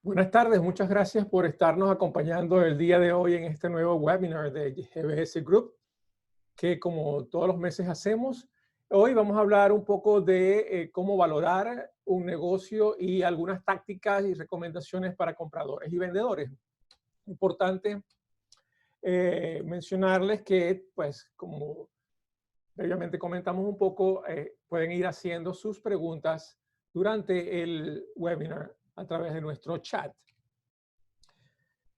Buenas tardes, muchas gracias por estarnos acompañando el día de hoy en este nuevo webinar de GBS Group, que como todos los meses hacemos. Hoy vamos a hablar un poco de cómo valorar un negocio y algunas tácticas y recomendaciones para compradores y vendedores. Importante mencionarles que, pues, como previamente comentamos un poco, pueden ir haciendo sus preguntas durante el webinar a través de nuestro chat.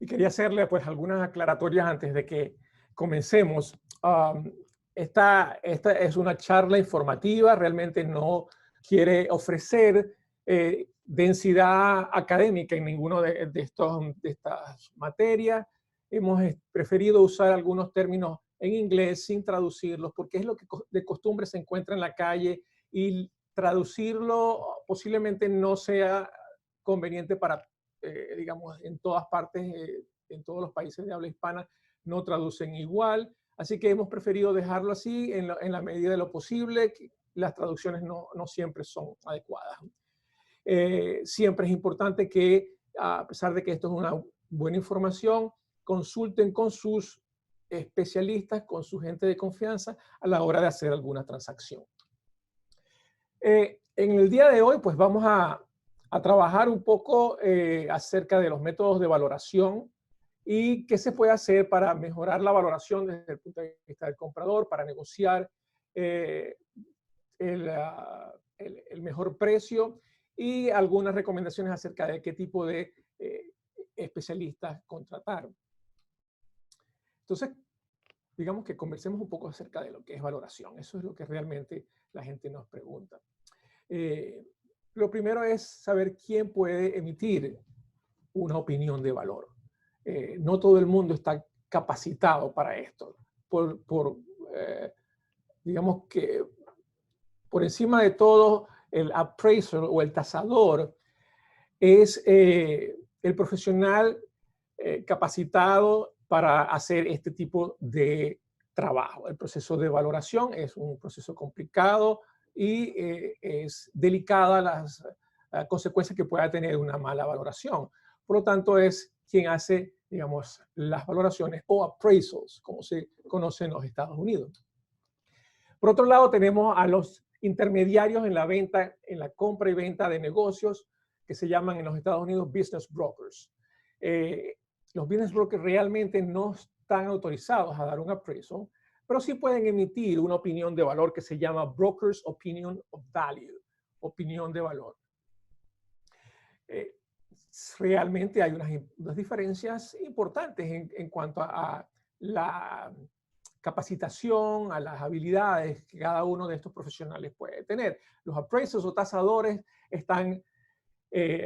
Y quería hacerle pues algunas aclaratorias antes de que comencemos. Esta es una charla informativa, realmente no quiere ofrecer densidad académica en ninguno de estas materias. Hemos preferido usar algunos términos en inglés sin traducirlos, porque es lo que de costumbre se encuentra en la calle y traducirlo posiblemente no sea conveniente para digamos, en todas partes, en todos los países de habla hispana, no traducen igual. Así que hemos preferido dejarlo así en la medida de lo posible. Las traducciones no siempre son adecuadas. Siempre es importante que, a pesar de que esto es una buena información, consulten con sus especialistas, con su gente de confianza a la hora de hacer alguna transacción. En el día de hoy, pues vamos a trabajar un poco acerca de los métodos de valoración y qué se puede hacer para mejorar la valoración desde el punto de vista del comprador, para negociar eh, el mejor precio y algunas recomendaciones acerca de qué tipo de especialistas contratar. Entonces, digamos que conversemos un poco acerca de lo que es valoración. Eso es lo que realmente la gente nos pregunta. Lo primero es saber quién puede emitir una opinión de valor. No todo el mundo está capacitado para esto. Digamos que por encima de todo, el appraiser o el tasador es el profesional capacitado para hacer este tipo de trabajo. El proceso de valoración es un proceso complicado y es delicada las consecuencias que pueda tener una mala valoración. Por lo tanto, es quien hace, digamos, las valoraciones o appraisals, como se conoce en los Estados Unidos. Por otro lado, tenemos a los intermediarios en la venta, en la compra y venta de negocios, que se llaman en los Estados Unidos business brokers. Los business brokers realmente no están autorizados a dar un appraisal, pero sí pueden emitir una opinión de valor que se llama Broker's Opinion of Value, opinión de valor. Realmente hay unas diferencias importantes en cuanto a la capacitación, a las habilidades que cada uno de estos profesionales puede tener. Los appraisers o tasadores están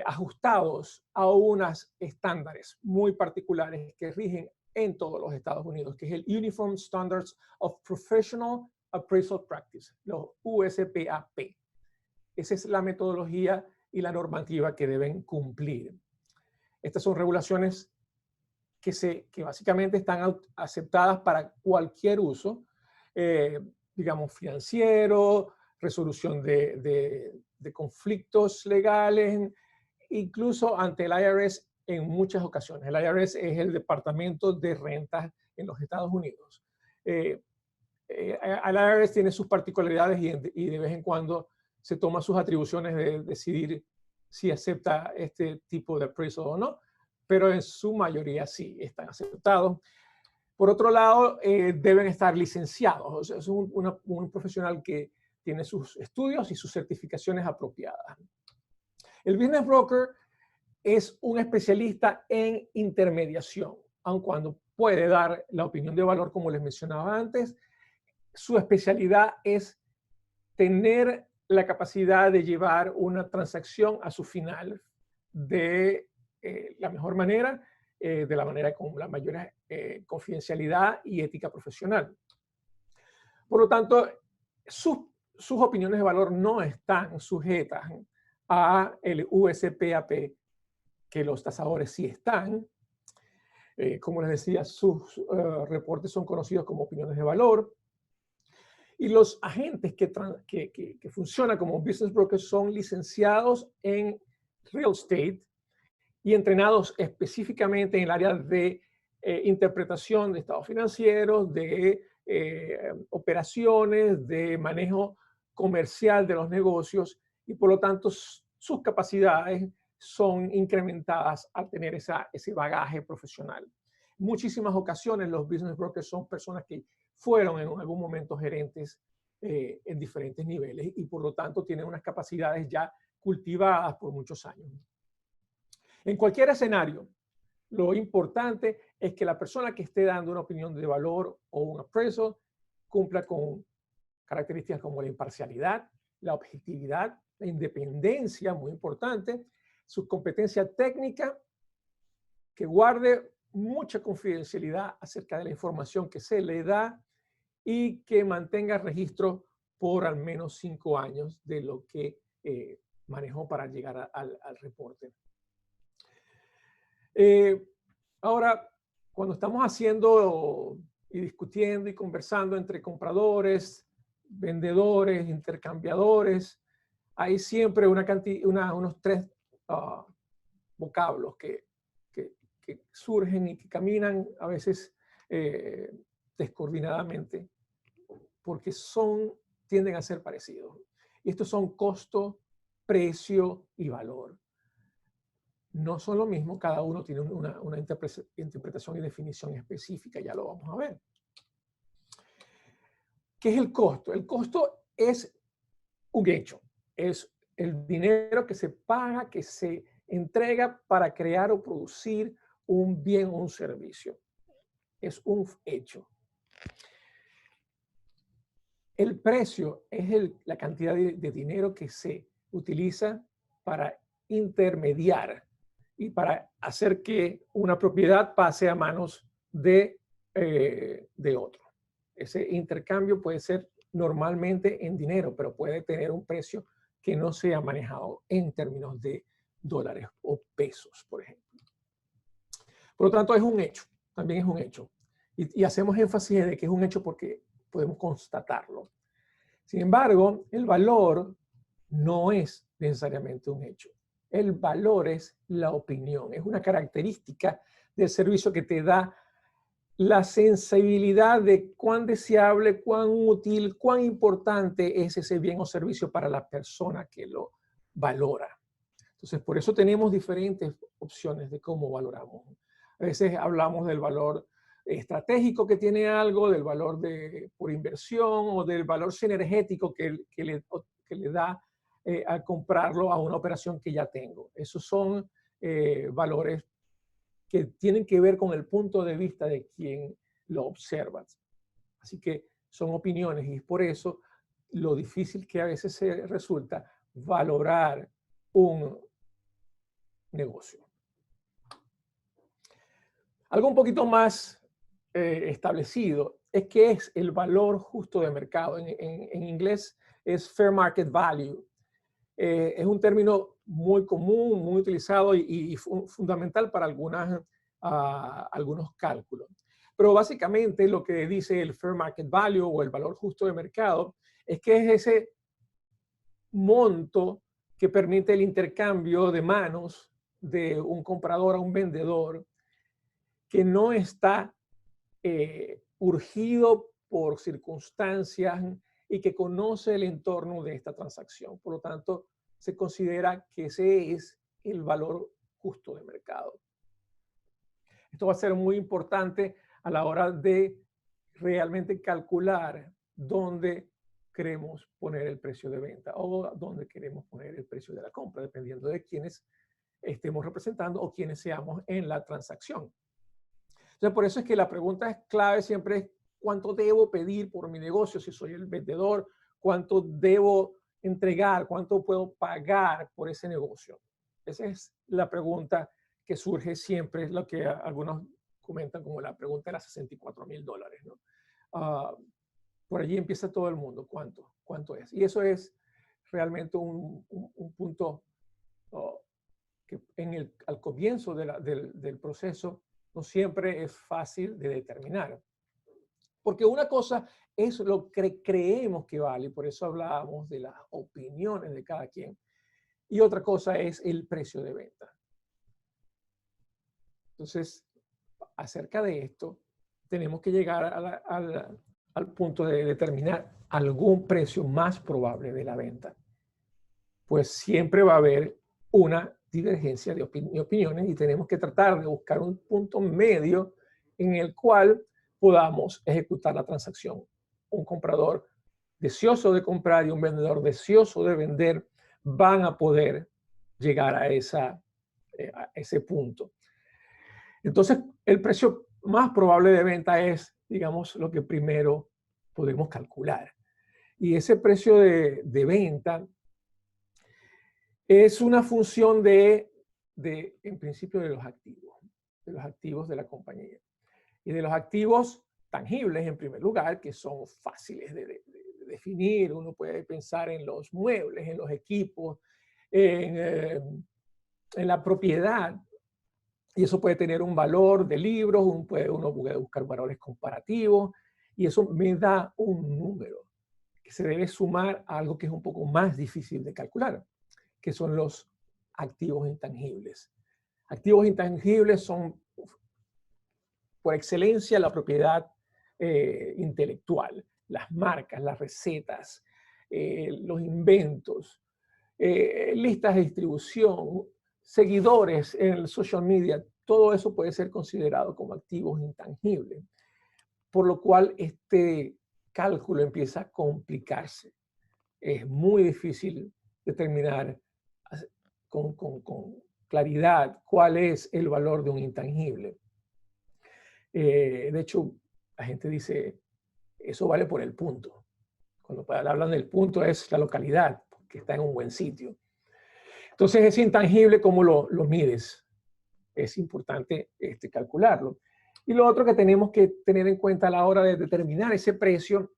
ajustados a unos estándares muy particulares que rigen en todos los Estados Unidos, que es el Uniform Standards of Professional Appraisal Practice, los USPAP. Esa es la metodología y la normativa que deben cumplir. Estas son regulaciones que básicamente están aceptadas para cualquier uso, digamos, financiero, resolución de conflictos legales, incluso ante el IRS en muchas ocasiones. El IRS es el Departamento de Rentas en los Estados Unidos. El IRS tiene sus particularidades y de vez en cuando se toma sus atribuciones de decidir si acepta este tipo de appraisal o no, pero en su mayoría sí están aceptados. Por otro lado, deben estar licenciados. O sea, es un profesional que tiene sus estudios y sus certificaciones apropiadas. El business broker es un especialista en intermediación, aun cuando puede dar la opinión de valor, como les mencionaba antes. Su especialidad es tener la capacidad de llevar una transacción a su final de la mejor manera, de la manera con la mayor confidencialidad y ética profesional. Por lo tanto, sus opiniones de valor no están sujetas a el USPAP, que los tasadores sí están. Como les decía, sus reportes son conocidos como opiniones de valor. Y los agentes que funcionan como business brokers son licenciados en real estate y entrenados específicamente en el área de interpretación de estados financieros, de operaciones, de manejo comercial de los negocios, y por lo tanto sus capacidades son incrementadas al tener ese bagaje profesional. En muchísimas ocasiones los business brokers son personas que fueron en algún momento gerentes en diferentes niveles y por lo tanto tienen unas capacidades ya cultivadas por muchos años. En cualquier escenario, lo importante es que la persona que esté dando una opinión de valor o un appraisal cumpla con características como la imparcialidad, la objetividad, la independencia, muy importante, su competencia técnica, que guarde mucha confidencialidad acerca de la información que se le da y que mantenga registro por al menos 5 años de lo que manejó para llegar al reporte. Ahora, cuando estamos haciendo y discutiendo y conversando entre compradores, vendedores, intercambiadores, hay siempre unos 3 vocablos que surgen y que caminan a veces descoordinadamente porque tienden a ser parecidos. Y estos son costo, precio y valor. No son lo mismo, cada uno tiene una interpretación y definición específica, ya lo vamos a ver. ¿Qué es el costo? El costo es un hecho, es el dinero que se paga, que se entrega para crear o producir un bien o un servicio. Es un hecho. El precio es la cantidad de dinero que se utiliza para intermediar y para hacer que una propiedad pase a manos de otro. Ese intercambio puede ser normalmente en dinero, pero puede tener un precio que no sea manejado en términos de dólares o pesos, por ejemplo. Por lo tanto, es un hecho, también es un hecho. Y hacemos énfasis en que es un hecho porque podemos constatarlo. Sin embargo, el valor no es necesariamente un hecho. El valor es la opinión, es una característica del servicio que te da la sensibilidad de cuán deseable, cuán útil, cuán importante es ese bien o servicio para la persona que lo valora. Entonces, por eso tenemos diferentes opciones de cómo valoramos. A veces hablamos del valor estratégico que tiene algo, del valor por inversión o del valor sinergético que le da al comprarlo a una operación que ya tengo. Esos son valores que tienen que ver con el punto de vista de quien lo observa. Así que son opiniones y por eso lo difícil que a veces se resulta valorar un negocio. Algo un poquito más establecido es que es el valor justo de mercado. En inglés es fair market value. Es un término muy común, muy utilizado y fundamental para algunos cálculos. Pero básicamente lo que dice el fair market value o el valor justo de mercado es que es ese monto que permite el intercambio de manos de un comprador a un vendedor que no está urgido por circunstancias y que conoce el entorno de esta transacción. Por lo tanto, se considera que ese es el valor justo de mercado. Esto va a ser muy importante a la hora de realmente calcular dónde queremos poner el precio de venta o dónde queremos poner el precio de la compra, dependiendo de quiénes estemos representando o quiénes seamos en la transacción. Entonces, por eso es que la pregunta es clave siempre es cuánto debo pedir por mi negocio si soy el vendedor, cuánto debo entregar, cuánto puedo pagar por ese negocio. Esa es la pregunta que surge siempre, es lo que algunos comentan como la pregunta de las $64,000, ¿no? Por allí empieza todo el mundo, ¿cuánto es? Y eso es realmente un punto que al comienzo del proceso no siempre es fácil de determinar. Porque una cosa es lo que creemos que vale, y por eso hablábamos de las opiniones de cada quien, y otra cosa es el precio de venta. Entonces, acerca de esto, tenemos que llegar al punto de determinar algún precio más probable de la venta. Pues siempre va a haber una divergencia de opiniones y tenemos que tratar de buscar un punto medio en el cual podamos ejecutar la transacción. Un comprador deseoso de comprar y un vendedor deseoso de vender van a poder llegar a ese punto. Entonces, el precio más probable de venta es, digamos, lo que primero podemos calcular. Y ese precio de venta es una función en principio, de los activos de la compañía. Y de los activos tangibles, en primer lugar, que son fáciles de definir. Uno puede pensar en los muebles, en los equipos, en la propiedad. Y eso puede tener un valor de libros, uno puede buscar valores comparativos, y eso me da un número que se debe sumar a algo que es un poco más difícil de calcular, que son los activos intangibles. Activos intangibles son, por excelencia, la propiedad intelectual, las marcas, las recetas, los inventos, listas de distribución, seguidores en el social media. Todo eso puede ser considerado como activos intangibles, por lo cual este cálculo empieza a complicarse. Es muy difícil determinar con claridad cuál es el valor de un intangible. De hecho, la gente dice, eso vale por el punto. Cuando hablan del punto es la localidad, que está en un buen sitio. Entonces, es intangible cómo lo mides. Es importante calcularlo. Y lo otro que tenemos que tener en cuenta a la hora de determinar ese precio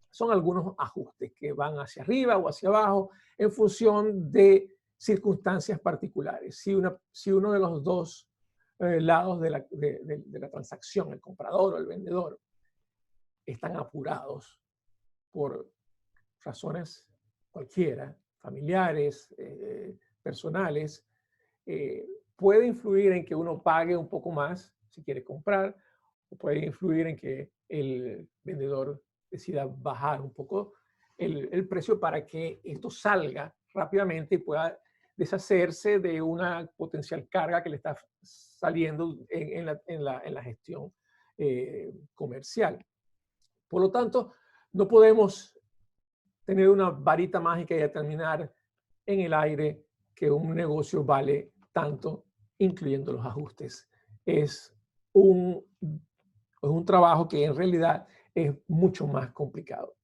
son algunos ajustes que van hacia arriba o hacia abajo en función de circunstancias particulares. Si uno de los dos lados de la transacción, el comprador o el vendedor, están apurados por razones cualquiera, familiares, personales, puede influir en que uno pague un poco más si quiere comprar, o puede influir en que el vendedor decida bajar un poco el precio para que esto salga rápidamente y pueda deshacerse de una potencial carga que le está saliendo en la gestión comercial. Por lo tanto, no podemos tener una varita mágica y determinar en el aire que un negocio vale tanto, incluyendo los ajustes. Es un trabajo que en realidad es mucho más complicado.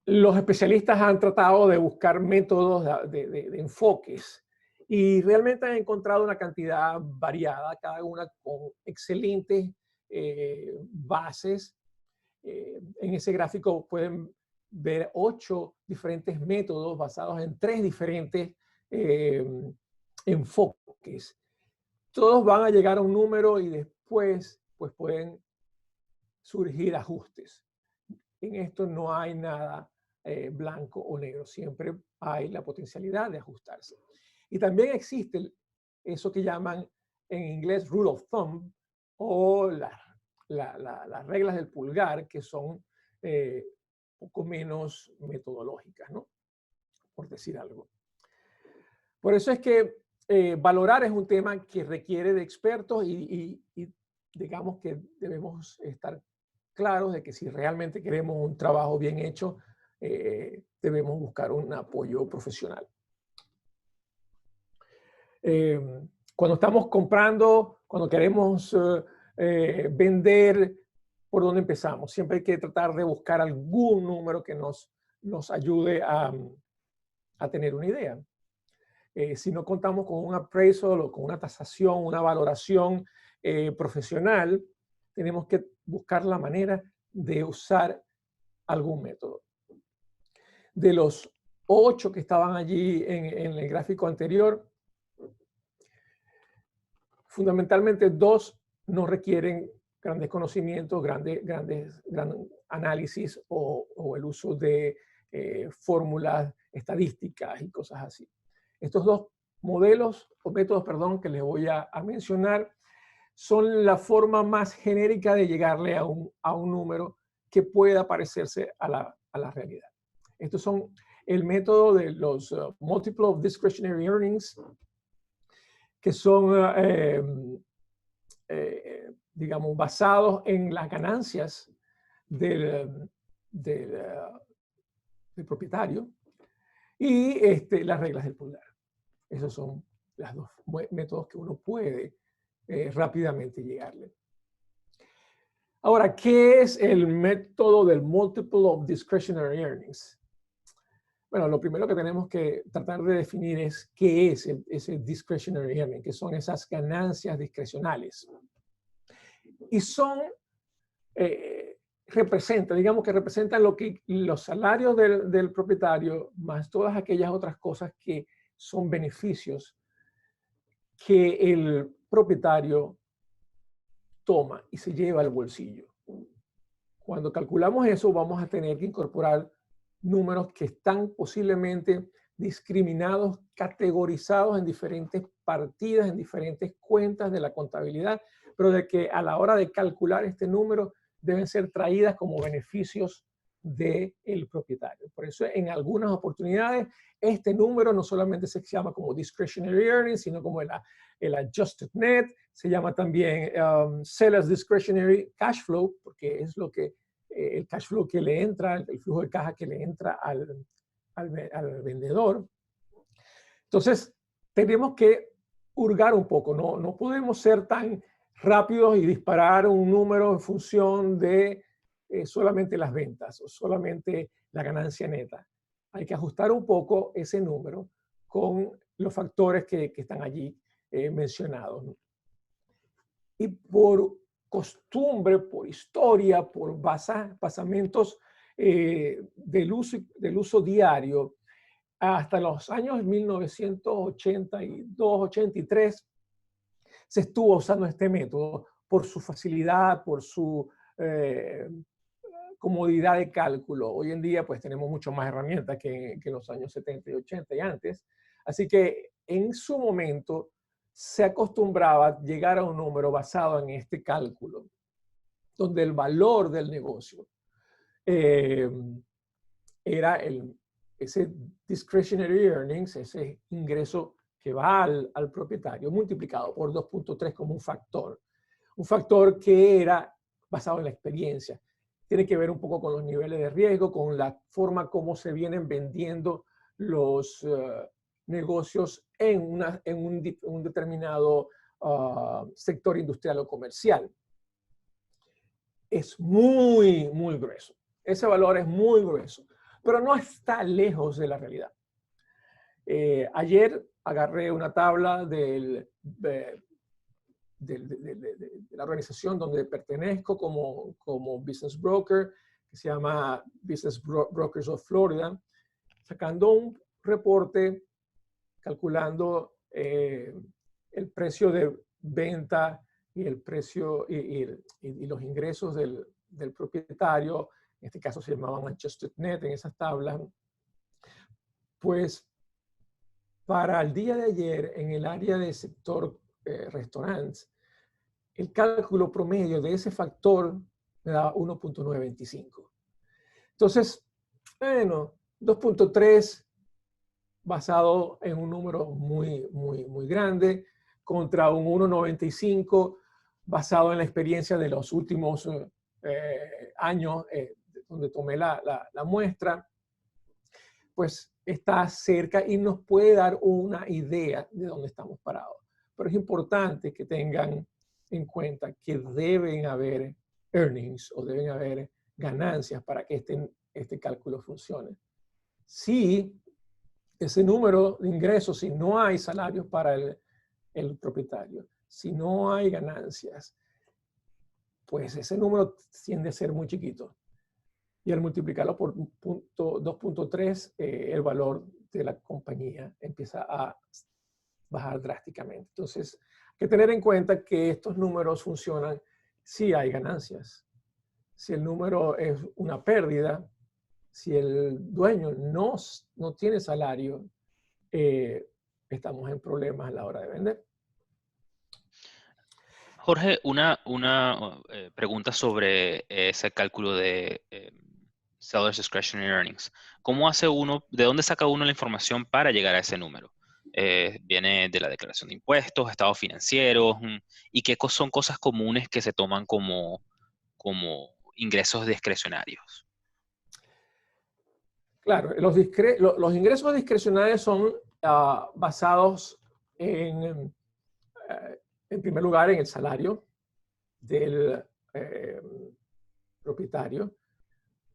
Los especialistas han tratado de buscar métodos de enfoques y realmente han encontrado una cantidad variada, cada una con excelentes bases. En ese gráfico pueden ver 8 diferentes métodos basados en 3 diferentes enfoques. Todos van a llegar a un número y después pues pueden surgir ajustes. En esto no hay nada blanco o negro, siempre hay la potencialidad de ajustarse. Y también existe eso que llaman en inglés rule of thumb o las reglas del pulgar, que son poco menos metodológicas, ¿no? Por decir algo. Por eso es que valorar es un tema que requiere de expertos y digamos que debemos estar claros de que si realmente queremos un trabajo bien hecho, debemos buscar un apoyo profesional. Cuando estamos comprando, cuando queremos vender, ¿por dónde empezamos? Siempre hay que tratar de buscar algún número que nos ayude a tener una idea. Si no contamos con un appraisal o con una tasación, una valoración profesional, tenemos que buscar la manera de usar algún método. De los 8 que estaban allí en el gráfico anterior, fundamentalmente 2 no requieren grandes conocimientos, gran análisis o el uso de fórmulas estadísticas y cosas así. Estos 2 modelos o métodos, perdón, que les voy a mencionar son la forma más genérica de llegarle a un número que pueda parecerse a la realidad. Estos son el método de los Multiple of Discretionary Earnings, que son, digamos, basados en las ganancias del propietario y las reglas del pulgar. Esos son los dos métodos que uno puede rápidamente llegarle. Ahora, ¿qué es el método del Multiple of Discretionary Earnings? Bueno, lo primero que tenemos que tratar de definir es qué es ese discretionary earning, que son esas ganancias discrecionales. Y son, digamos que representan los salarios del propietario, más todas aquellas otras cosas que son beneficios que el propietario toma y se lleva al bolsillo. Cuando calculamos eso, vamos a tener que incorporar números que están posiblemente discriminados, categorizados en diferentes partidas, en diferentes cuentas de la contabilidad, pero de que a la hora de calcular este número deben ser traídas como beneficios del propietario. Por eso en algunas oportunidades este número no solamente se llama como discretionary earnings, sino como el adjusted net, se llama también seller's discretionary cash flow, porque es lo que el cash flow que le entra, el flujo de caja que le entra al vendedor. Entonces, tenemos que hurgar un poco, no podemos ser tan rápidos y disparar un número en función de solamente las ventas o solamente la ganancia neta. Hay que ajustar un poco ese número con los factores que están allí mencionados. Y por costumbre, por historia, por basamentos del uso diario, hasta los años 1982-83 se estuvo usando este método por su facilidad, por su comodidad de cálculo. Hoy en día pues tenemos mucho más herramientas que en los años 70 y 80 y antes. Así que en su momento se acostumbraba a llegar a un número basado en este cálculo, donde el valor del negocio era ese discretionary earnings, ese ingreso que va al propietario, multiplicado por 2.3 como un factor que era basado en la experiencia. Tiene que ver un poco con los niveles de riesgo, con la forma como se vienen vendiendo los negocios en un determinado sector industrial o comercial. Es muy, muy grueso. Ese valor es muy grueso, pero no está lejos de la realidad. Ayer agarré una tabla de la organización donde pertenezco como business broker, que se llama Business Brokers of Florida, sacando un reporte calculando el precio de venta y el precio y los ingresos del propietario. En este caso se llamaban adjusted net en esas tablas. Pues para el día de ayer en el área del sector restaurantes, el cálculo promedio de ese factor me da 1.925. Entonces, bueno, 2.3 basado en un número muy, muy, muy grande contra un 1.95 basado en la experiencia de los últimos años donde tomé la muestra, pues está cerca y nos puede dar una idea de dónde estamos parados. Pero es importante que tengan en cuenta que deben haber earnings o deben haber ganancias para que este cálculo funcione. Si ese número de ingresos, si no hay salarios para el propietario, si no hay ganancias, pues ese número tiende a ser muy chiquito. Y al multiplicarlo por 2.3, el valor de la compañía empieza a bajar drásticamente. Entonces, hay que tener en cuenta que estos números funcionan si hay ganancias. Si el número es una pérdida, si el dueño no tiene salario, estamos en problemas a la hora de vender. Jorge, una pregunta sobre ese cálculo de Seller's Discretionary Earnings. ¿Cómo hace uno, de dónde saca uno la información para llegar a ese número? ¿Viene de la declaración de impuestos, estados financieros? ¿Y qué son cosas comunes que se toman como ingresos discrecionarios? Claro, los ingresos discrecionales son basados en primer lugar, en el salario del propietario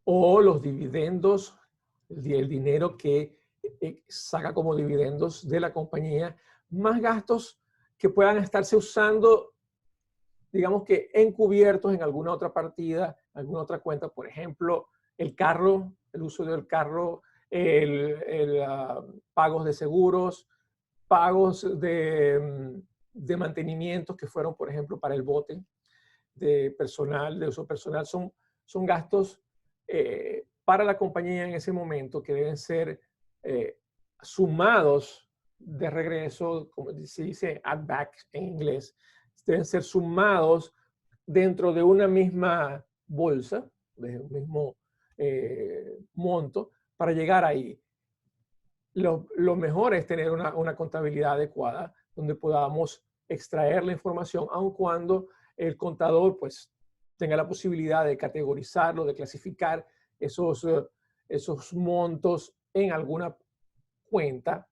o los dividendos, el dinero que saca como dividendos de la compañía, más gastos que puedan estarse usando, digamos que encubiertos en alguna otra partida, alguna otra cuenta, por ejemplo, el carro, el uso del carro, pagos de seguros, pagos de mantenimientos que fueron, por ejemplo, para el bote de personal, de uso personal, son gastos para la compañía en ese momento que deben ser sumados de regreso, como se dice add back en inglés, deben ser sumados dentro de una misma bolsa, de un mismo monto, para llegar ahí. Lo mejor es tener una contabilidad adecuada donde podamos extraer la información, aun cuando el contador pues tenga la posibilidad de categorizarlo, de clasificar esos montos en alguna cuenta,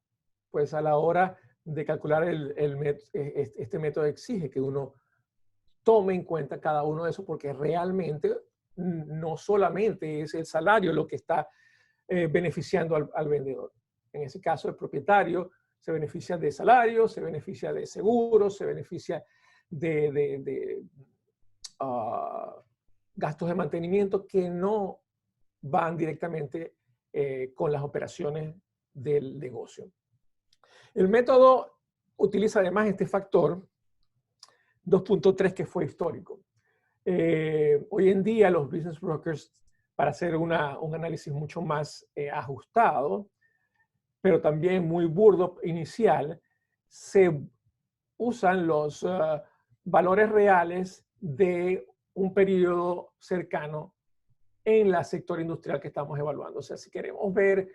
pues a la hora de calcular este método exige que uno tome en cuenta cada uno de esos, porque realmente no solamente es el salario lo que está beneficiando al vendedor. En ese caso, el propietario se beneficia de salario, se beneficia de seguros, se beneficia de gastos de mantenimiento que no van directamente con las operaciones del negocio. El método utiliza además este factor 2.3 que fue histórico. Hoy en día los business brokers, para hacer un análisis mucho más ajustado, pero también muy burdo inicial, se usan los valores reales de un periodo cercano en el sector industrial que estamos evaluando. O sea, si queremos ver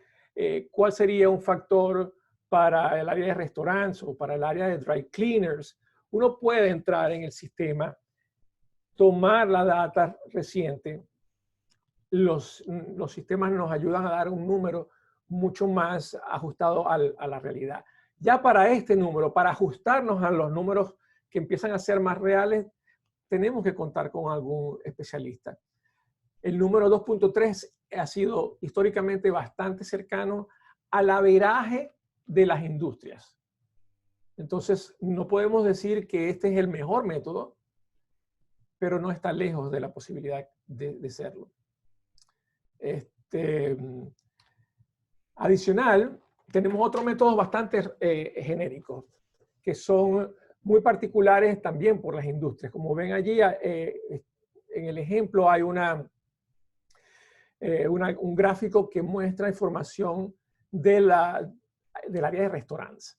cuál sería un factor para el área de restaurantes o para el área de dry cleaners, uno puede entrar en el sistema, tomar la data reciente. Los sistemas nos ayudan a dar un número mucho más ajustado a la realidad. Ya para este número, para ajustarnos a los números que empiezan a ser más reales, tenemos que contar con algún especialista. El número 2.3 ha sido históricamente bastante cercano al averaje de las industrias. Entonces, no podemos decir que este es el mejor método, pero no está lejos de la posibilidad de serlo. Adicional, tenemos otros métodos bastante genéricos, que son muy particulares también por las industrias. Como ven allí, en el ejemplo hay un gráfico que muestra información del área de restaurantes.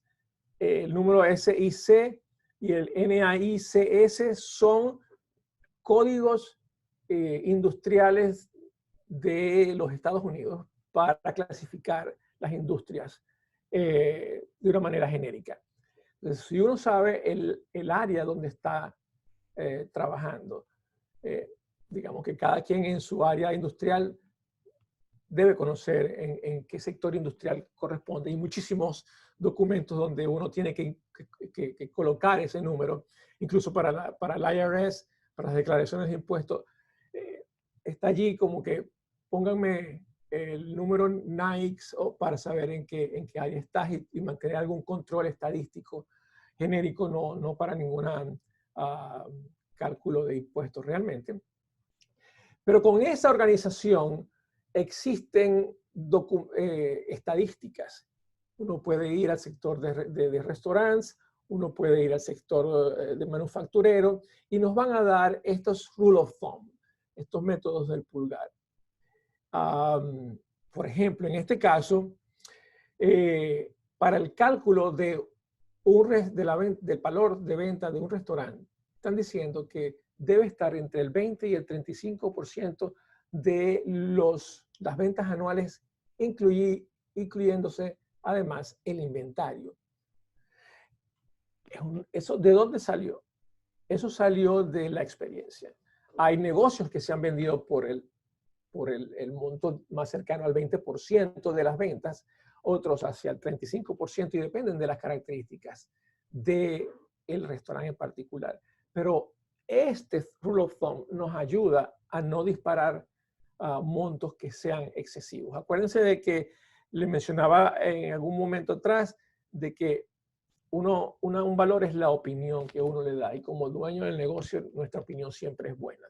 El número SIC y el NAICS son códigos industriales de los Estados Unidos para clasificar las industrias de una manera genérica. Entonces, si uno sabe el área donde está trabajando, digamos que cada quien en su área industrial debe conocer en qué sector industrial corresponde. Hay muchísimos documentos donde uno tiene que colocar ese número, incluso para el IRS, para las declaraciones de impuestos. Está allí como que pónganme el número NAICS para saber en qué área estás y mantener algún control estadístico genérico, no para ningún cálculo de impuestos realmente. Pero con esa organización existen estadísticas. Uno puede ir al sector de restaurantes, uno puede ir al sector de manufacturero y nos van a dar estos rule of thumb, estos métodos del pulgar. Por ejemplo, en este caso, para el cálculo de del valor de venta de un restaurante, están diciendo que debe estar entre el 20 y el 35% de las ventas anuales, incluyéndose además el inventario. ¿Eso de dónde salió? Eso salió de la experiencia. Hay negocios que se han vendido por el monto más cercano al 20% de las ventas, otros hacia el 35% y dependen de las características del restaurante en particular. Pero este rule of thumb nos ayuda a no disparar montos que sean excesivos. Acuérdense de que le mencionaba en algún momento atrás de que un valor es la opinión que uno le da, y como dueño del negocio nuestra opinión siempre es buena.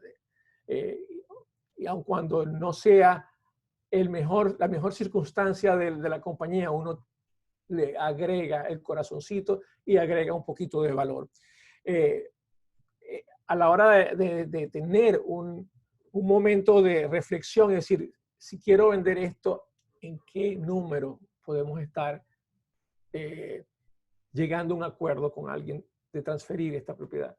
Y aun cuando no sea la mejor circunstancia de la compañía, uno le agrega el corazoncito y agrega un poquito de valor. A la hora de tener un momento de reflexión, es decir, si quiero vender esto, ¿en qué número podemos estar llegando a un acuerdo con alguien de transferir esta propiedad?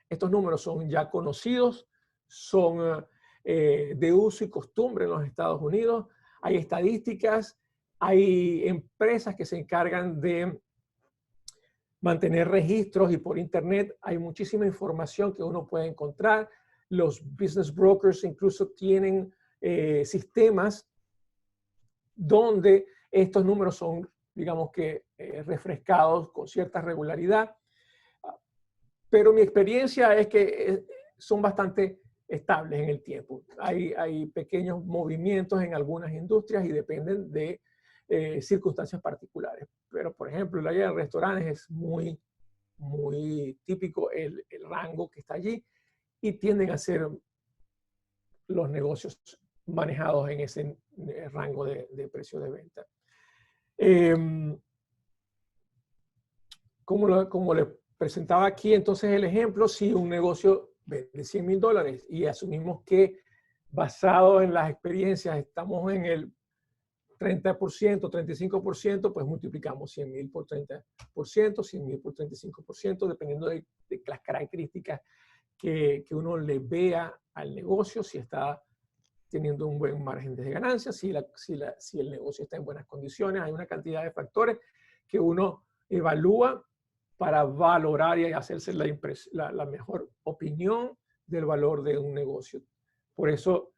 Estos números son ya conocidos, son de uso y costumbre en los Estados Unidos. Hay estadísticas, hay empresas que se encargan de mantener registros, y por internet hay muchísima información que uno puede encontrar. Los business brokers incluso tienen sistemas donde estos números son, digamos que, refrescados con cierta regularidad. Pero mi experiencia es que son bastante estables en el tiempo. Hay pequeños movimientos en algunas industrias y dependen de circunstancias particulares. Pero, por ejemplo, el área de restaurantes es muy, muy típico el rango que está allí, y tienden a ser los negocios manejados en ese rango de precio de venta. Como le presentaba aquí, entonces el ejemplo, si un negocio vende $100,000 y asumimos que basado en las experiencias estamos en el 30%, 35%, pues multiplicamos 100,000 por 30%, 100,000 por 35%, dependiendo de las características que uno le vea al negocio, si está teniendo un buen margen de ganancia, si el negocio está en buenas condiciones. Hay una cantidad de factores que uno evalúa para valorar y hacerse la mejor opinión del valor de un negocio. Por eso,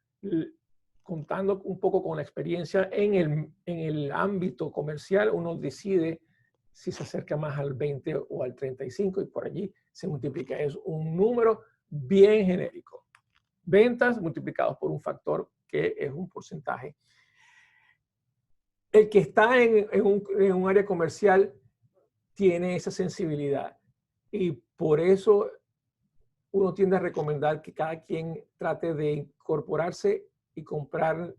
contando un poco con la experiencia en el ámbito comercial, uno decide si se acerca más al 20 o al 35, y por allí se multiplica. Es un número bien genérico. Ventas multiplicados por un factor que es un porcentaje. El que está en un área comercial tiene esa sensibilidad, y por eso uno tiende a recomendar que cada quien trate de incorporarse y comprar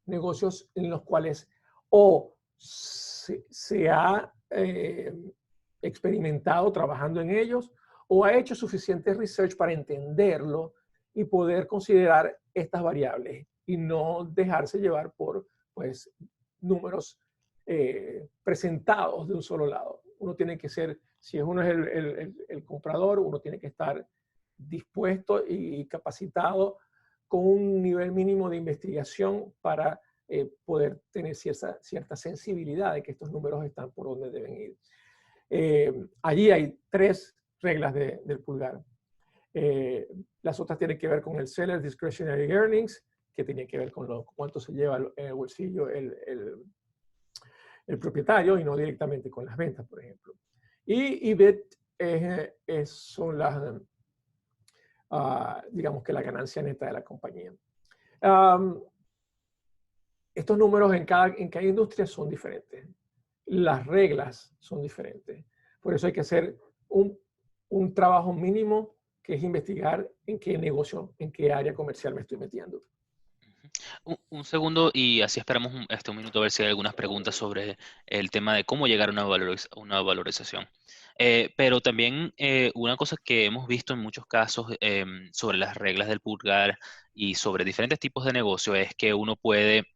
negocios en los cuales o se ha experimentado trabajando en ellos, o ha hecho suficiente research para entenderlo y poder considerar estas variables y no dejarse llevar por, pues, números presentados de un solo lado. Uno tiene que ser, si uno es el comprador, uno tiene que estar dispuesto y capacitado con un nivel mínimo de investigación para poder tener cierta sensibilidad de que estos números están por donde deben ir. Allí hay 3 reglas del pulgar. Las otras tienen que ver con el Seller Discretionary Earnings, que tiene que ver con cuánto se lleva en el bolsillo el propietario, y no directamente con las ventas, por ejemplo. Y EBIT son las, digamos que la ganancia neta de la compañía. Estos números en cada industria son diferentes. Las reglas son diferentes. Por eso hay que hacer un trabajo mínimo, que es investigar en qué negocio, en qué área comercial me estoy metiendo. Un segundo, y así esperamos un minuto a ver si hay algunas preguntas sobre el tema de cómo llegar a una valorización. Pero también una cosa que hemos visto en muchos casos sobre las reglas del pulgar y sobre diferentes tipos de negocio es que uno puede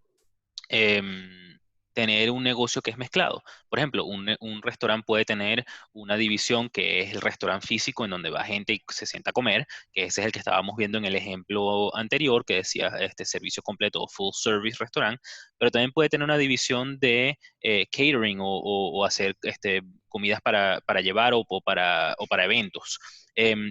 tener un negocio que es mezclado. Por ejemplo, un restaurante puede tener una división que es el restaurante físico en donde va gente y se sienta a comer, que ese es el que estábamos viendo en el ejemplo anterior, que decía este servicio completo o full service restaurant, pero también puede tener una división de catering o hacer comidas para llevar o para eventos.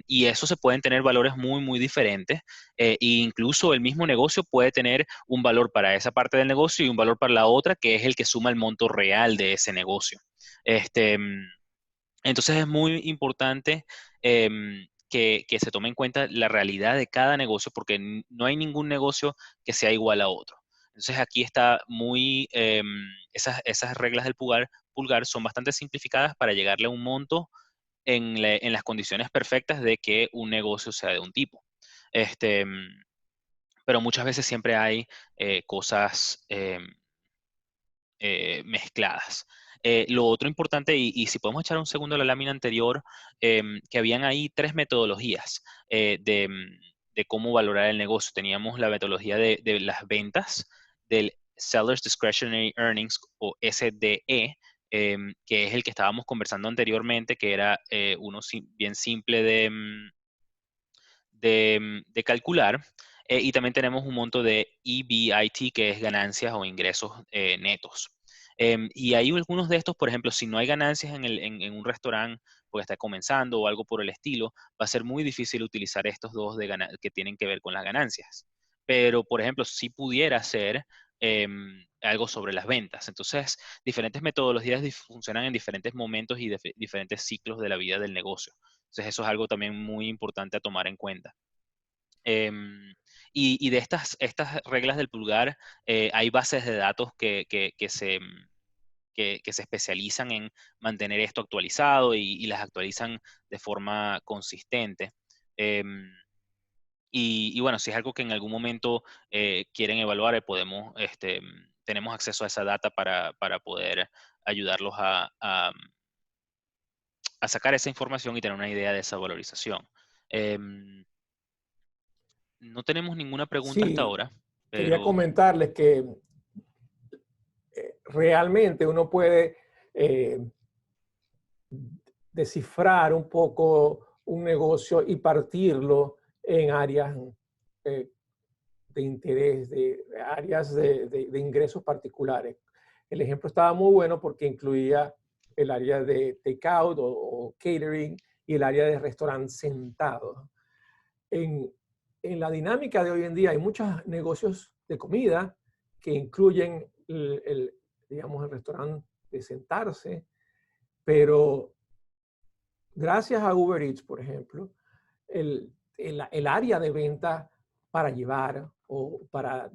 Y eso se pueden tener valores muy, muy diferentes. E incluso el mismo negocio puede tener un valor para esa parte del negocio y un valor para la otra, que es el que suma el monto real de ese negocio. Este, mm, entonces es muy importante que se tome en cuenta la realidad de cada negocio, porque no hay ningún negocio que sea igual a otro. Entonces aquí está esas reglas del pulgar son bastante simplificadas para llegarle a un monto en las condiciones perfectas de que un negocio sea de un tipo. Este, mm, pero muchas veces siempre hay cosas mezcladas. Lo otro importante, y si podemos echar un segundo a la lámina anterior, que habían ahí tres metodologías de cómo valorar el negocio. Teníamos la metodología de las ventas, del Seller's Discretionary Earnings o SDE, que es el que estábamos conversando anteriormente, que era uno bien simple de calcular. Y también tenemos un monto de EBIT, que es ganancias o ingresos netos. Y hay algunos de estos, por ejemplo, si no hay ganancias en un restaurante porque está comenzando o algo por el estilo, va a ser muy difícil utilizar estos dos que tienen que ver con las ganancias. Pero, por ejemplo, si pudiera ser algo sobre las ventas. Entonces, diferentes metodologías funcionan en diferentes momentos y diferentes ciclos de la vida del negocio. Entonces, eso es algo también muy importante a tomar en cuenta. Em, y de estas reglas del pulgar, hay bases de datos que se especializan en mantener esto actualizado y las actualizan de forma consistente. Em, y bueno, si es algo que en algún momento quieren evaluar, tenemos acceso a esa data para poder ayudarlos a sacar esa información y tener una idea de esa valorización. Em, no tenemos ninguna pregunta hasta Sí, ahora, quería pero comentarles que realmente uno puede eh, descifrar un poco un negocio y partirlo en áreas eh, de interés, de áreas de ingresos particulares. El ejemplo estaba muy bueno porque incluía el área de takeout o catering y el área de restaurante sentado. En, en la dinámica de hoy en día hay muchos negocios de comida que incluyen digamos, el restaurante de sentarse, pero gracias a Uber Eats, por ejemplo, el área de venta para llevar o para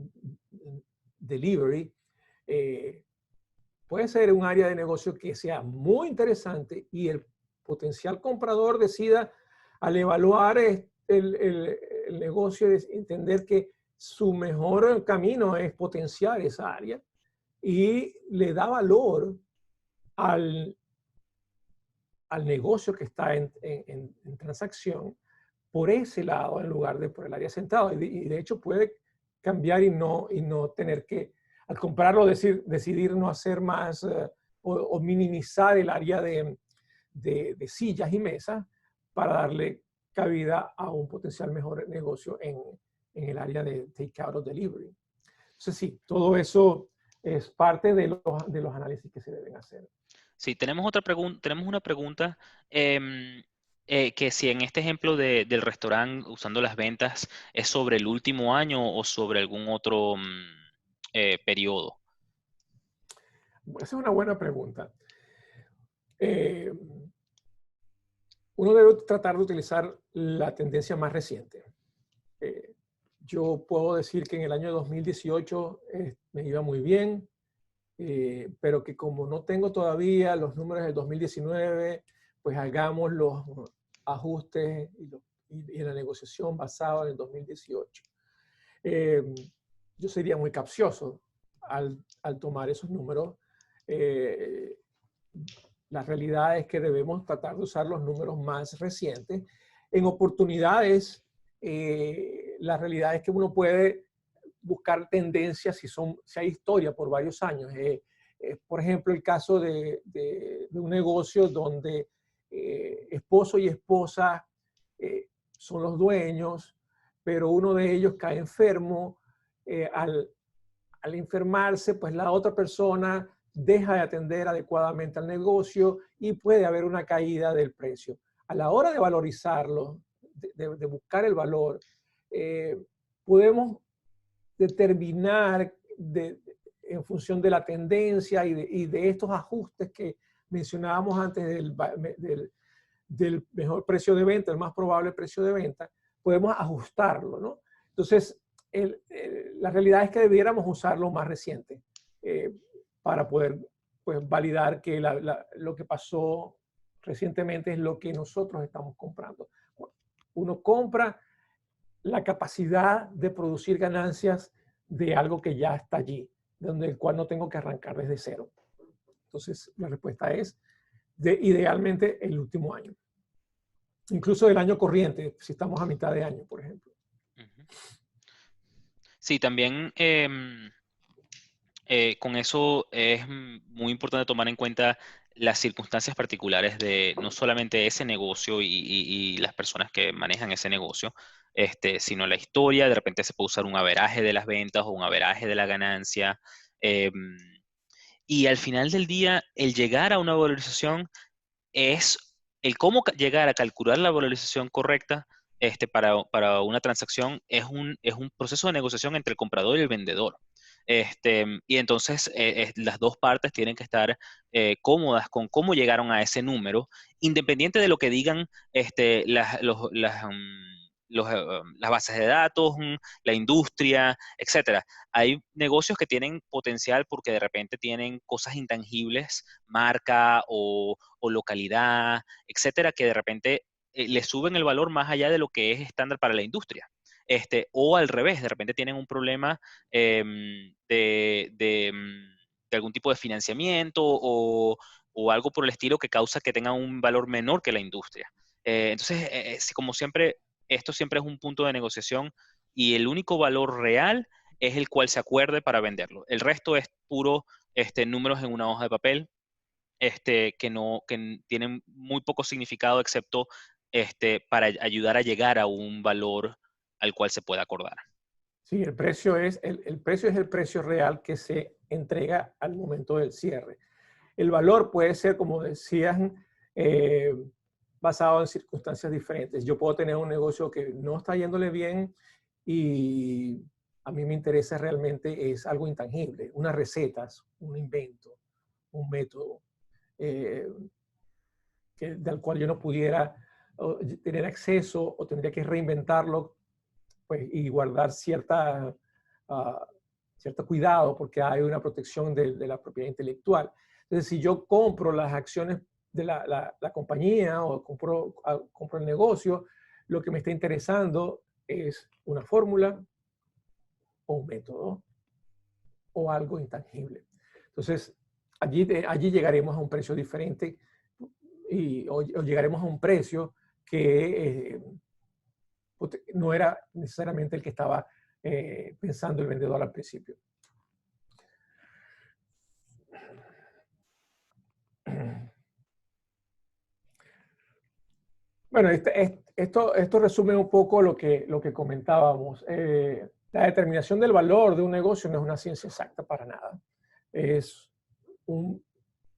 delivery eh, puede ser un área de negocio que sea muy interesante y el potencial comprador decida al evaluar el negocio, es entender que su mejor camino es potenciar esa área y le da valor al, al negocio que está en transacción por ese lado en lugar de por el área sentado. Y de hecho puede cambiar y no tener que, al comprarlo, decidir no hacer más o minimizar el área de sillas y mesas para darle cabida a un potencial mejor negocio en el área de takeout o delivery. Entonces sí, todo eso es parte de los análisis que se deben hacer. sí, tenemos una pregunta que si en este ejemplo del restaurante usando las ventas es sobre el último año o sobre algún otro periodo. Esa es una buena pregunta. Eh, uno debe tratar de utilizar la tendencia más reciente. Eh, yo puedo decir que en el año 2018 me iba muy bien, pero que como no tengo todavía los números del 2019, pues hagamos los ajustes y la negociación basada en el 2018. Yo sería muy capcioso al tomar esos números. Eh, la realidad es que debemos tratar de usar los números más recientes. En oportunidades, la realidad es que uno puede buscar tendencias si hay historia por varios años. Por ejemplo, el caso de un negocio donde esposo y esposa son los dueños, pero uno de ellos cae enfermo. Al enfermarse, pues la otra persona deja de atender adecuadamente al negocio y puede haber una caída del precio. A la hora de valorizarlo, de buscar el valor, podemos determinar en función de la tendencia y de estos ajustes que mencionábamos antes del mejor precio de venta, el más probable precio de venta, podemos ajustarlo, ¿no? Entonces, la realidad es que debiéramos usar lo más reciente para poder, pues, validar que lo que pasó recientemente es lo que nosotros estamos comprando. Uno compra la capacidad de producir ganancias de algo que ya está allí, donde el cual no tengo que arrancar desde cero. Entonces, la respuesta es idealmente el último año. Incluso del año corriente, si estamos a mitad de año, por ejemplo. Sí, también con eso es muy importante tomar en cuenta las circunstancias particulares de no solamente ese negocio y las personas que manejan ese negocio, sino la historia. De repente se puede usar un averaje de las ventas o un averaje de la ganancia. Y al final del día, el llegar a una valorización es el cómo llegar a calcular la valorización correcta para una transacción es un proceso de negociación entre el comprador y el vendedor. Y entonces las dos partes tienen que estar cómodas con cómo llegaron a ese número, independiente de lo que digan las bases de datos, la industria, etcétera. Hay negocios que tienen potencial porque de repente tienen cosas intangibles, marca o localidad, etcétera, que de repente le suben el valor más allá de lo que es estándar para la industria. O al revés, de repente tienen un problema de algún tipo de financiamiento o algo por el estilo que causa que tengan un valor menor que la industria. Entonces, como siempre, esto siempre es un punto de negociación y el único valor real es el cual se acuerde para venderlo. El resto es puro números en una hoja de papel que tienen muy poco significado excepto para ayudar a llegar a un valor al cual se pueda acordar. Sí, el precio es el precio real que se entrega al momento del cierre. El valor puede ser, como decían, basado en circunstancias diferentes. Yo puedo tener un negocio que no está yéndole bien y a mí me interesa realmente es algo intangible, unas recetas, un invento, un método del cual yo no pudiera tener acceso o tendría que reinventarlo, pues, y guardar cierto cuidado porque hay una protección de la propiedad intelectual. Entonces, si yo compro las acciones de la compañía o compro el negocio, lo que me está interesando es una fórmula o un método o algo intangible. Entonces, allí llegaremos a un precio diferente o llegaremos a un precio que no era necesariamente el que estaba pensando el vendedor al principio. Bueno, esto resume un poco lo que comentábamos. La determinación del valor de un negocio no es una ciencia exacta para nada. Es un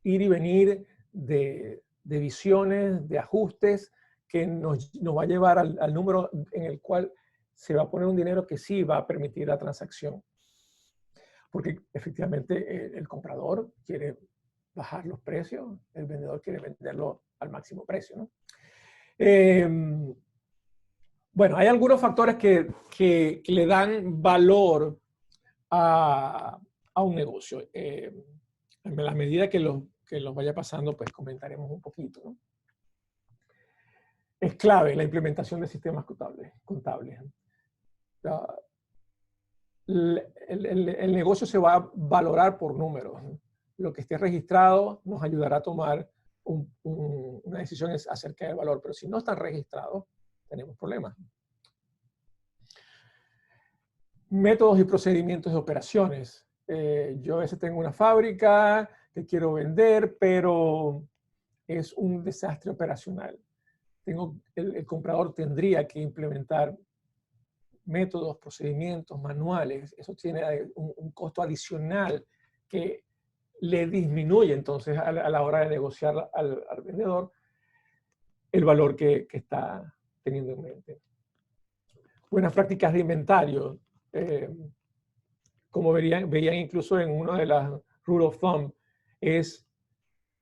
ir y venir de visiones, de ajustes, que nos va a llevar al número en el cual se va a poner un dinero que sí va a permitir la transacción. Porque efectivamente el comprador quiere bajar los precios, el vendedor quiere venderlo al máximo precio, ¿no? Bueno, hay algunos factores que le dan valor a un negocio. En la medida que los vaya pasando, pues comentaremos un poquito, ¿no? Es clave la implementación de sistemas contables. El negocio se va a valorar por números. Lo que esté registrado nos ayudará a tomar una decisión acerca del valor, pero si no están registrados, tenemos problemas. Métodos y procedimientos de operaciones. yo a veces tengo una fábrica que quiero vender, pero es un desastre operacional. El comprador tendría que implementar métodos, procedimientos, manuales. Eso tiene un costo adicional que le disminuye entonces a la hora de negociar al vendedor el valor que está teniendo en mente. Buenas prácticas de inventario. Como veían incluso en una de las rule of thumb, es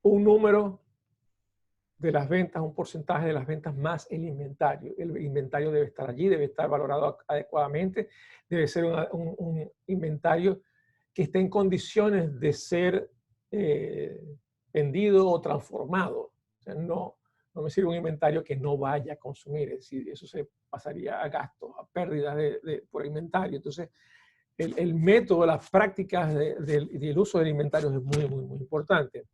un número de las ventas, un porcentaje de las ventas más el inventario. El inventario debe estar allí, debe estar valorado adecuadamente, debe ser un inventario que esté en condiciones de ser vendido o transformado. O sea, no me sirve un inventario que no vaya a consumir, es decir, eso se pasaría a gastos, a pérdidas por inventario. Entonces, el método, las prácticas del uso del inventario es muy, muy, muy importante.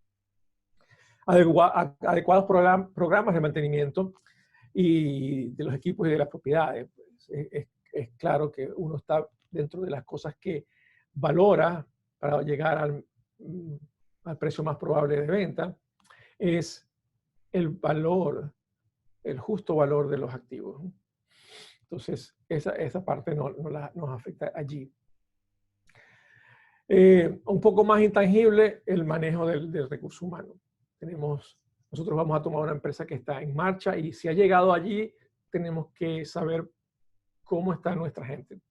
Adecuados programas de mantenimiento y de los equipos y de las propiedades. Pues, es claro que uno está dentro de las cosas que valora para llegar al precio más probable de venta, es el valor, el justo valor de los activos. Entonces, esa parte nos afecta allí. Un poco más intangible, el manejo del recurso humano. Nosotros vamos a tomar una empresa que está en marcha y si ha llegado allí, tenemos que saber cómo está nuestra gente,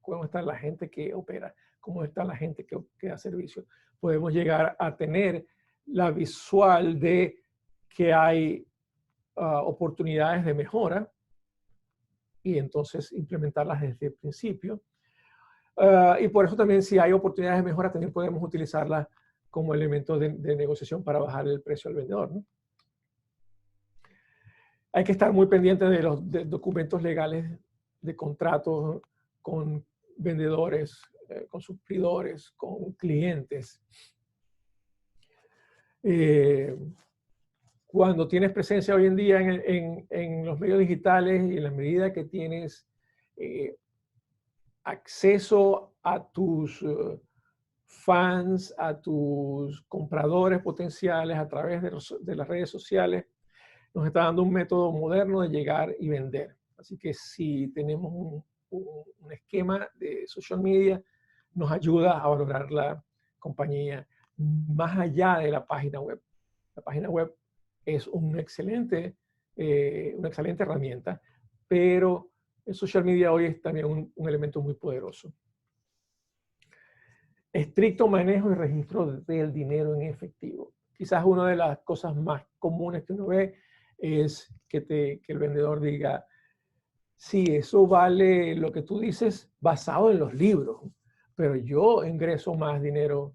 cómo está la gente que opera, cómo está la gente que da servicio. Podemos llegar a tener la visual de que hay oportunidades de mejora y entonces implementarlas desde el principio. Y por eso también si hay oportunidades de mejora, también podemos utilizarlas como elemento de negociación para bajar el precio al vendedor, ¿no? Hay que estar muy pendiente de los documentos legales de contratos con vendedores, con suplidores, con clientes. Cuando tienes presencia hoy en día en los medios digitales y en la medida que tienes acceso a tus fans, a tus compradores potenciales a través de las redes sociales, nos está dando un método moderno de llegar y vender. Así que si tenemos un esquema de social media, nos ayuda a valorar la compañía más allá de la página web. La página web es una excelente herramienta, pero el social media hoy es también un elemento muy poderoso. Estricto manejo y registro del dinero en efectivo. Quizás una de las cosas más comunes que uno ve es que el vendedor diga, sí, eso vale lo que tú dices basado en los libros, pero yo ingreso más dinero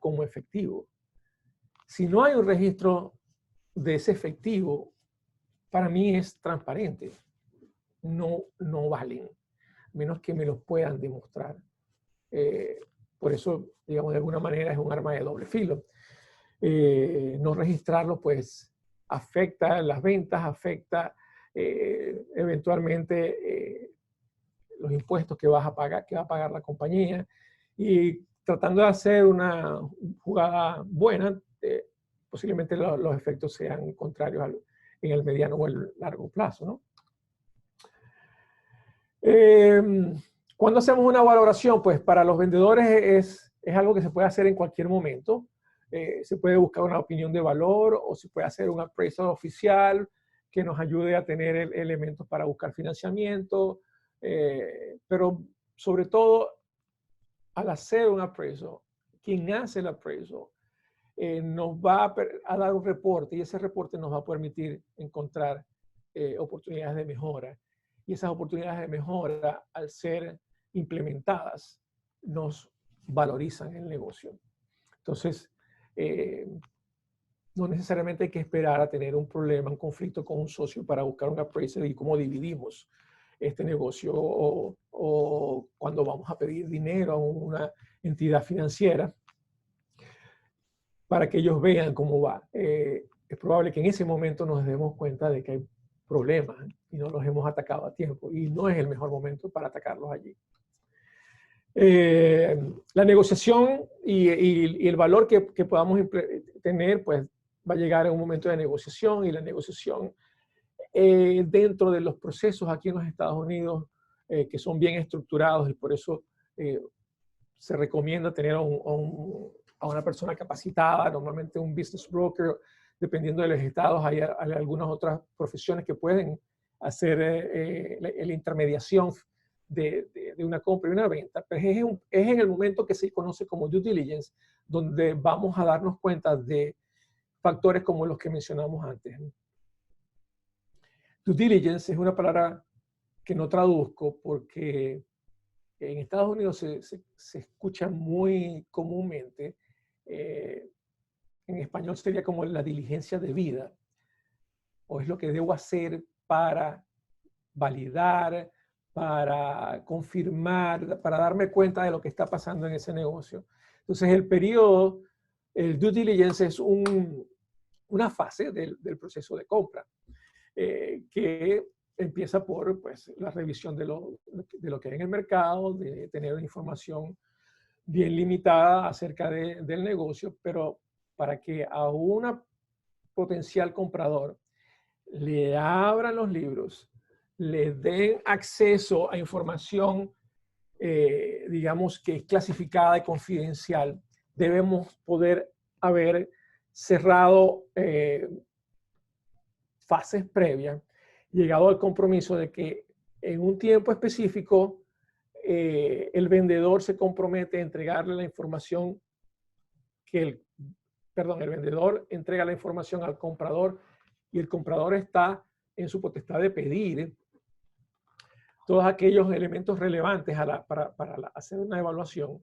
como efectivo. Si no hay un registro de ese efectivo, para mí es transparente. No valen, menos que me los puedan demostrar. Por eso, digamos, de alguna manera es un arma de doble filo. No registrarlo, pues, afecta las ventas, afecta eventualmente los impuestos que va a pagar la compañía. Y tratando de hacer una jugada buena, posiblemente los efectos sean contrarios en el mediano o el largo plazo, ¿no? Cuando hacemos una valoración, pues para los vendedores es algo que se puede hacer en cualquier momento. Se puede buscar una opinión de valor o se puede hacer un appraisal oficial que nos ayude a tener elementos para buscar financiamiento. Pero sobre todo, al hacer un appraisal, quien hace el appraisal nos va a dar un reporte y ese reporte nos va a permitir encontrar oportunidades de mejora. Y esas oportunidades de mejora, al ser implementadas, nos valorizan el negocio. Entonces, no necesariamente hay que esperar a tener un problema, un conflicto con un socio para buscar un appraisal y cómo dividimos este negocio o cuando vamos a pedir dinero a una entidad financiera para que ellos vean cómo va. Es probable que en ese momento nos demos cuenta de que hay problemas y no los hemos atacado a tiempo y no es el mejor momento para atacarlos allí. La negociación y el valor que podamos tener, pues va a llegar en un momento de negociación, y la negociación dentro de los procesos aquí en los Estados Unidos, que son bien estructurados, y por eso se recomienda tener a una persona capacitada, normalmente un business broker. Dependiendo de los estados, hay algunas otras profesiones que pueden hacer la intermediación de una compra y una venta, pero es en el momento que se conoce como due diligence, donde vamos a darnos cuenta de factores como los que mencionamos antes. Due diligence es una palabra que no traduzco porque en Estados Unidos se escucha muy comúnmente. En español sería como la diligencia debida, o es lo que debo hacer para validar, para confirmar, para darme cuenta de lo que está pasando en ese negocio. Entonces, el due diligence es una fase del proceso de compra, que empieza por, pues, la revisión de lo que hay en el mercado, de tener una información bien limitada acerca del negocio, pero para que a una potencial comprador le abran los libros, le den acceso a información, digamos, que es clasificada y confidencial, debemos poder haber cerrado fases previas, llegado al compromiso de que en un tiempo específico el vendedor se compromete a entregarle la información el vendedor entrega la información al comprador, y el comprador está en su potestad de pedir todos aquellos elementos relevantes para hacer una evaluación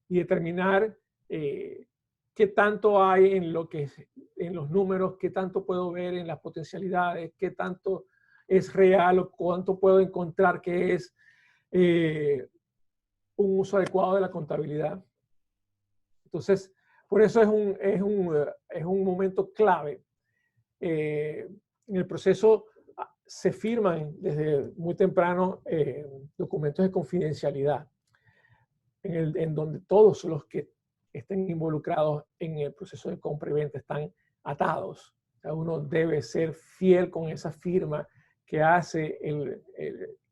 y determinar qué tanto hay en los números, qué tanto puedo ver en las potencialidades, qué tanto es real o cuánto puedo encontrar que es un uso adecuado de la contabilidad. Entonces, por eso es un momento clave. En el proceso se firman desde muy temprano documentos de confidencialidad, en donde todos los que estén involucrados en el proceso de compra y venta están atados. O sea, uno debe ser fiel con esa firma que hace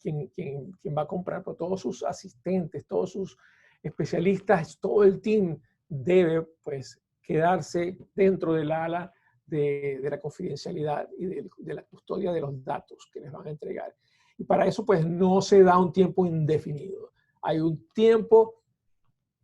quien va a comprar, por todos sus asistentes, todos sus especialistas, todo el team debe, pues, quedarse dentro del ala de la confidencialidad y de la custodia de los datos que les van a entregar. Y para eso, pues, no se da un tiempo indefinido. Hay un tiempo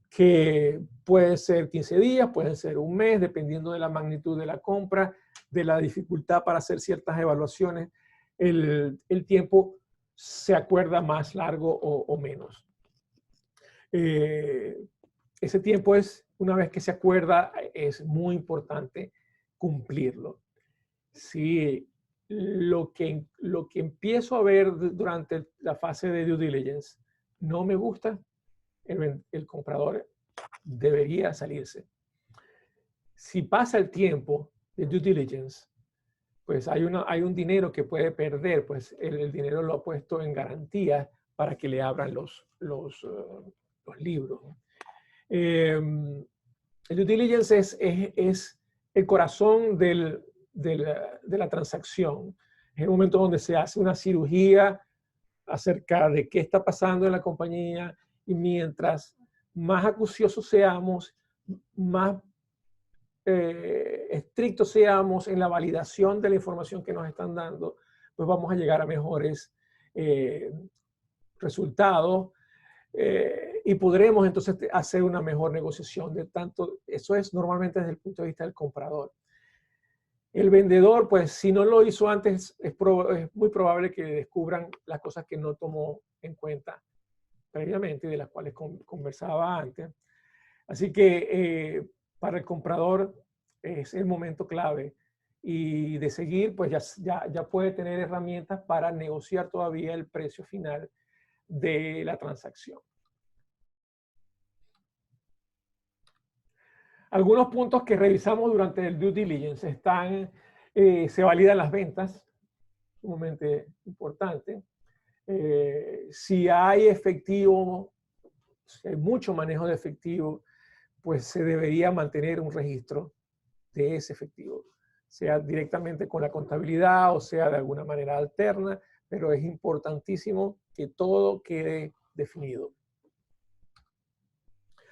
que puede ser 15 días, puede ser un mes, dependiendo de la magnitud de la compra, de la dificultad para hacer ciertas evaluaciones. El tiempo se acuerda más largo o menos. Ese tiempo una vez que se acuerda, es muy importante cumplirlo. Si lo que empiezo a ver durante la fase de due diligence no me gusta, el comprador debería salirse. Si pasa el tiempo de due diligence, pues hay un dinero que puede perder, pues el dinero lo ha puesto en garantía para que le abran los libros. El due diligence es el corazón de la transacción. Es el momento donde se hace una cirugía acerca de qué está pasando en la compañía, y mientras más acuciosos seamos, más estrictos seamos en la validación de la información que nos están dando, pues vamos a llegar a mejores resultados, y podremos entonces hacer una mejor negociación. Eso es normalmente desde el punto de vista del comprador. El vendedor, pues, si no lo hizo antes, es muy probable que descubran las cosas que no tomó en cuenta previamente, de las cuales conversaba antes. Así que para el comprador es el momento clave, y de seguir, pues ya puede tener herramientas para negociar todavía el precio final de la transacción. Algunos puntos que revisamos durante el due diligence se validan las ventas, sumamente importante. Si hay efectivo si hay mucho manejo de efectivo, pues se debería mantener un registro de ese efectivo, sea directamente con la contabilidad o sea de alguna manera alterna, pero es importantísimo que todo quede definido.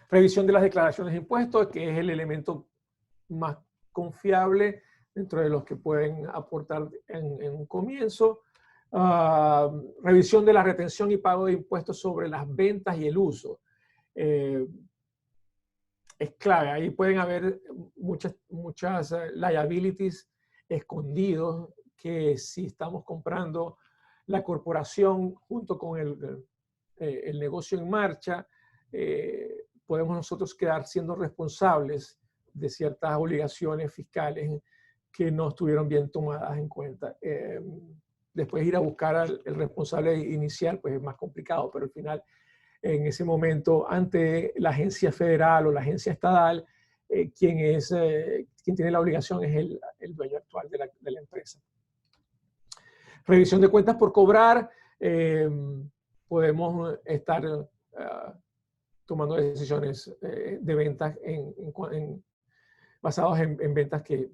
Revisión de las declaraciones de impuestos, que es el elemento más confiable dentro de los que pueden aportar en un comienzo. Revisión de la retención y pago de impuestos sobre las ventas y el uso. Es clave, ahí pueden haber muchas liabilities escondidos que si estamos comprando la corporación junto con el negocio en marcha, podemos nosotros quedar siendo responsables de ciertas obligaciones fiscales que no estuvieron bien tomadas en cuenta. Después ir a buscar al responsable inicial pues es más complicado, pero al final en ese momento ante la agencia federal o la agencia estatal, quien tiene la obligación es el dueño actual de la empresa. Revisión de cuentas por cobrar. Podemos estar tomando decisiones de ventas basadas en ventas que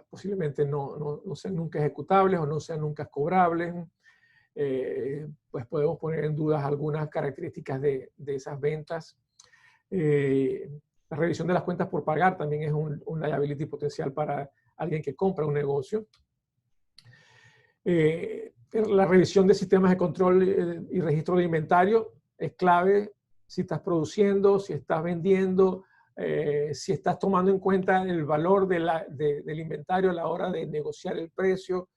posiblemente no sean nunca ejecutables o no sean nunca cobrables. Pues podemos poner en duda algunas características de esas ventas. La revisión de las cuentas por pagar también es un liability potencial para alguien que compra un negocio. La revisión de sistemas de control y registro de inventario es clave si estás produciendo, si estás vendiendo, si estás tomando en cuenta el valor del inventario a la hora de negociar el precio.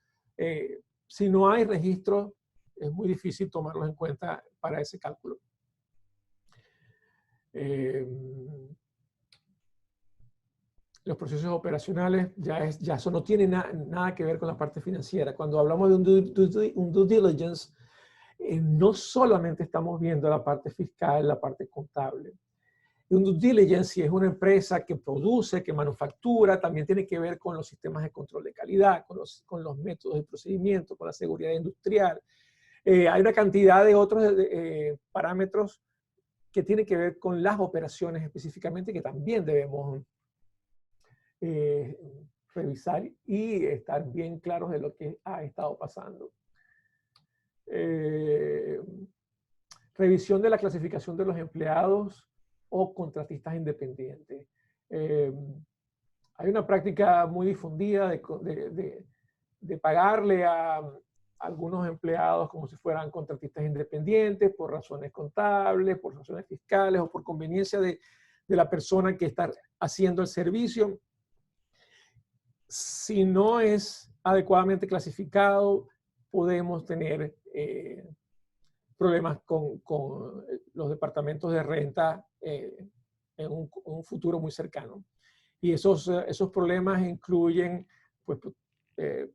Si no hay registro, es muy difícil tomarlos en cuenta para ese cálculo. Los procesos operacionales, ya eso no tiene nada que ver con la parte financiera. Cuando hablamos de un due diligence, no solamente estamos viendo la parte fiscal, la parte contable. Un due diligence, si es una empresa que produce, que manufactura, también tiene que ver con los sistemas de control de calidad, con los métodos de procedimiento, con la seguridad industrial. Hay una cantidad de otros parámetros que tienen que ver con las operaciones específicamente que también debemos revisar y estar bien claros de lo que ha estado pasando. Revisión de la clasificación de los empleados o contratistas independientes. Hay una práctica muy difundida de pagarle a algunos empleados como si fueran contratistas independientes por razones contables, por razones fiscales o por conveniencia de la persona que está haciendo el servicio. Si no es adecuadamente clasificado, podemos tener problemas con los departamentos de renta en un futuro muy cercano. Y esos problemas incluyen pues,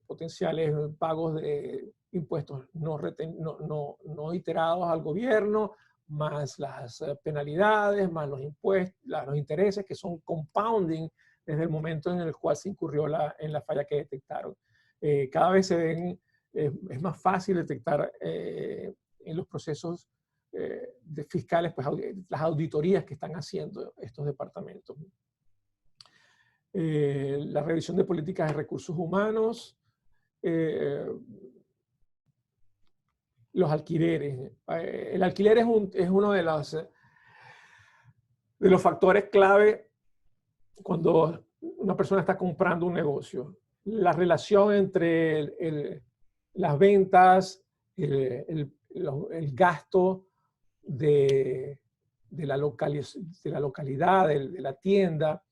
potenciales pagos de impuestos no iterados al gobierno, más las penalidades, más los impuestos, los intereses que son compounding desde el momento en el cual se incurrió en la falla que detectaron. Cada vez es más fácil detectar en los procesos fiscales pues, las auditorías que están haciendo estos departamentos. La revisión de políticas de recursos humanos, los alquileres. El alquiler es uno de los factores clave cuando una persona está comprando un negocio. La relación entre las ventas, el gasto de la localidad, de la tienda,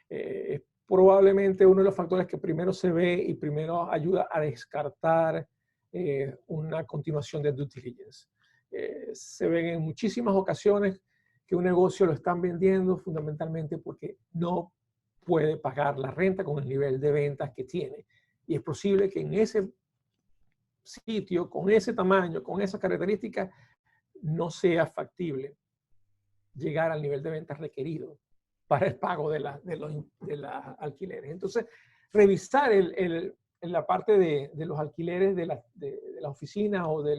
es probablemente uno de los factores que primero se ve y primero ayuda a descartar una continuación de due diligence. Se ven en muchísimas ocasiones que un negocio lo están vendiendo fundamentalmente porque no puede pagar la renta con el nivel de ventas que tiene. Y es posible que en ese sitio, con ese tamaño, con esas características, no sea factible llegar al nivel de ventas requerido para el pago de los alquileres. Entonces, revisar la parte de los alquileres de las oficinas o de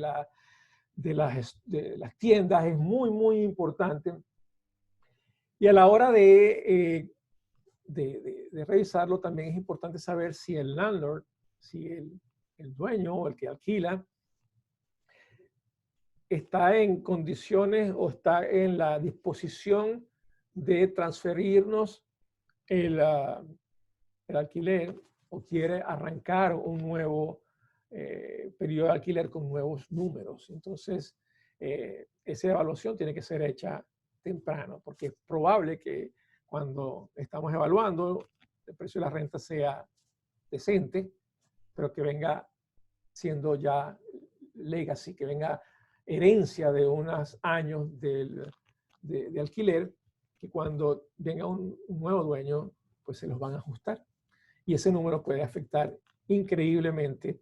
de las tiendas es muy, muy importante. Y a la hora de revisarlo, también es importante saber si el landlord, si el dueño o el que alquila, está en condiciones o está en la disposición de transferirnos el alquiler o quiere arrancar un nuevo periodo de alquiler con nuevos números. Entonces, esa evaluación tiene que ser hecha temprano, porque es probable que cuando estamos evaluando el precio de la renta sea decente, pero que venga siendo ya legacy, que venga herencia de unos años de alquiler, que cuando venga un nuevo dueño, pues se los van a ajustar. Y ese número puede afectar increíblemente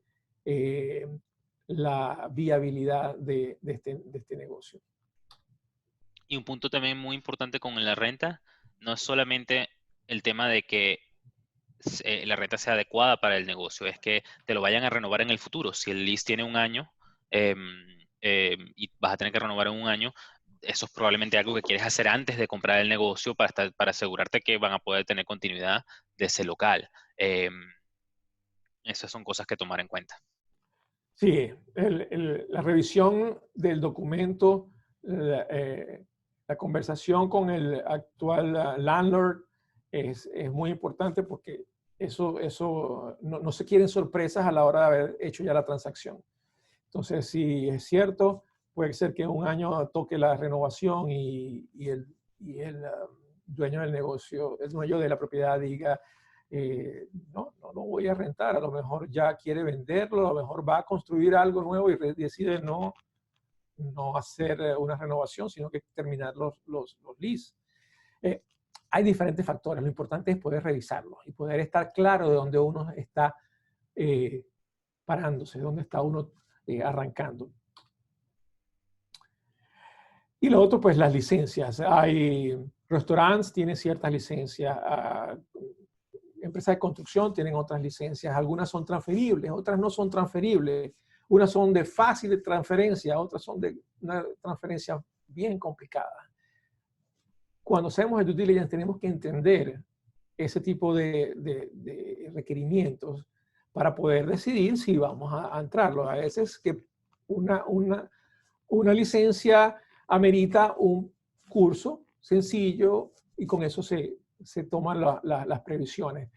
la viabilidad de este negocio. Y un punto también muy importante con la renta, no es solamente el tema de que la renta sea adecuada para el negocio, es que te lo vayan a renovar en el futuro. Si el lease tiene un año y vas a tener que renovar en un año, eso es probablemente algo que quieres hacer antes de comprar el negocio para asegurarte que van a poder tener continuidad de ese local. Esas son cosas que tomar en cuenta. Sí, la revisión del documento, la conversación con el actual landlord es muy importante porque eso no se quieren sorpresas a la hora de haber hecho ya la transacción. Entonces, si es cierto, puede ser que un año toque la renovación y el dueño del negocio, el dueño de la propiedad diga, no lo voy a rentar, a lo mejor ya quiere venderlo, a lo mejor va a construir algo nuevo y decide no hacer una renovación, sino que terminar los leases. Hay diferentes factores, lo importante es poder revisarlos y poder estar claro de dónde uno está parándose, de dónde está uno arrancando. Y lo otro, pues las licencias. Hay restaurantes, tienen ciertas licencias, empresas de construcción tienen otras licencias, algunas son transferibles, otras no son transferibles, unas son de fácil transferencia, otras son de una transferencia bien complicada. Cuando hacemos el due diligence tenemos que entender ese tipo de requerimientos para poder decidir si vamos a entrarlo. A veces que una licencia amerita un curso sencillo y con eso se toman las previsiones.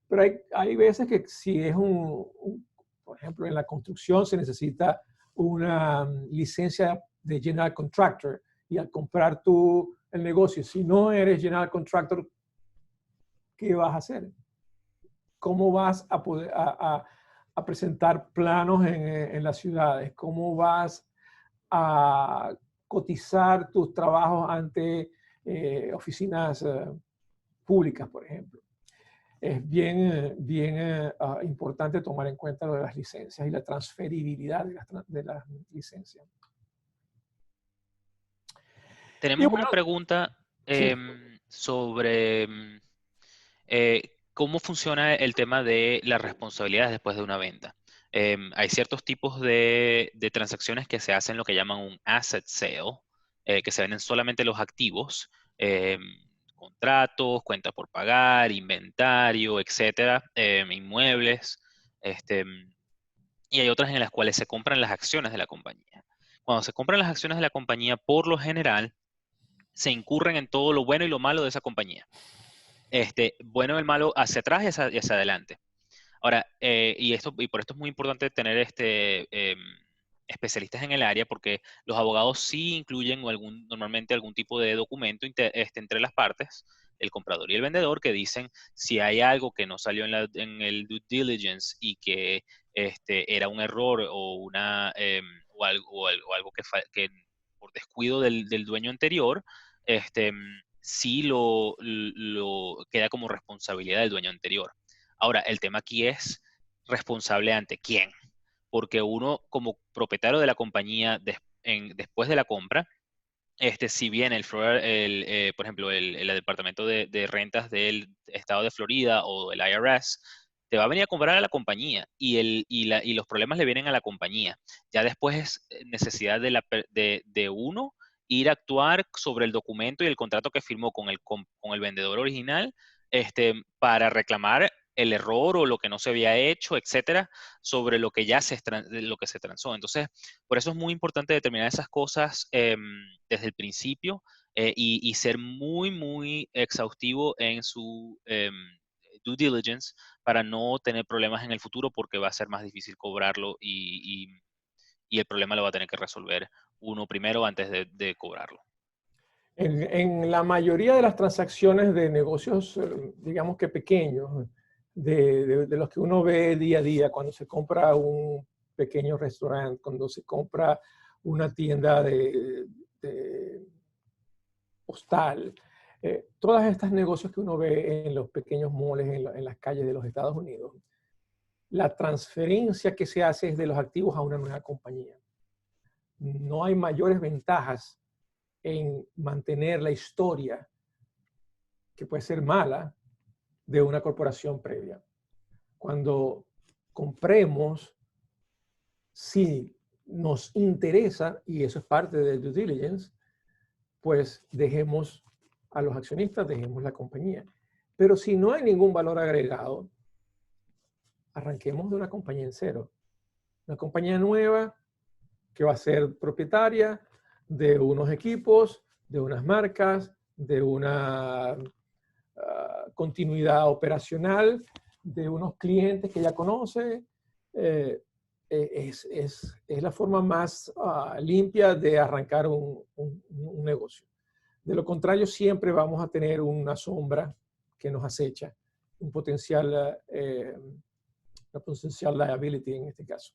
Pero hay veces que si es por ejemplo, en la construcción se necesita una licencia de general contractor y al comprar tú el negocio, si no eres general contractor, ¿qué vas a hacer? ¿Cómo vas a poder a presentar planos en las ciudades? ¿Cómo vas a cotizar tus trabajos ante oficinas públicas, por ejemplo? Es bien importante tomar en cuenta lo de las licencias y la transferibilidad de las licencias. Tenemos una pregunta sí. sobre cómo funciona el tema de las responsabilidades después de una venta. Hay ciertos tipos de transacciones que se hacen lo que llaman un asset sale, que se venden solamente los activos, contratos, cuentas por pagar, inventario, etcétera, inmuebles, y hay otras en las cuales se compran las acciones de la compañía. Cuando se compran las acciones de la compañía, por lo general, se incurren en todo lo bueno y lo malo de esa compañía. Bueno y el malo hacia atrás y hacia adelante. Ahora, y por esto es muy importante tener especialistas en el área, porque los abogados sí incluyen normalmente algún tipo de documento entre las partes, el comprador y el vendedor, que dicen si hay algo que no salió en el due diligence y que era un error o algo que por descuido del dueño anterior, sí lo queda como responsabilidad del dueño anterior. Ahora, el tema aquí es responsable ante quién, porque uno como propietario de la compañía después de la compra, si bien por ejemplo, el Departamento de Rentas del Estado de Florida o el IRS te va a venir a comprar a la compañía y los problemas le vienen a la compañía. Ya después es necesidad de uno ir a actuar sobre el documento y el contrato que firmó con el vendedor original, para reclamar el error o lo que no se había hecho, etcétera, sobre lo que ya lo que se transó. Entonces, por eso es muy importante determinar esas cosas desde el principio, y ser muy, muy exhaustivo en su due diligence para no tener problemas en el futuro, porque va a ser más difícil cobrarlo y el problema lo va a tener que resolver uno primero antes de cobrarlo. En la mayoría de las transacciones de negocios, digamos que pequeños, de los que uno ve día a día, cuando se compra un pequeño restaurante, cuando se compra una tienda de postal, todas estas negocios que uno ve en los pequeños moles, en las calles de los Estados Unidos, la transferencia que se hace es de los activos a una nueva compañía. No hay mayores ventajas en mantener la historia, que puede ser mala, de una corporación previa. Cuando compremos, si nos interesa, y eso es parte del due diligence, pues dejemos a los accionistas, dejemos la compañía. Pero si no hay ningún valor agregado, arranquemos de una compañía en cero. Una compañía nueva que va a ser propietaria de unos equipos, de unas marcas, de una continuidad operacional, de unos clientes que ya conoce. Es la forma más limpia de arrancar un negocio. De lo contrario, siempre vamos a tener una sombra que nos acecha, una potencial liability en este caso.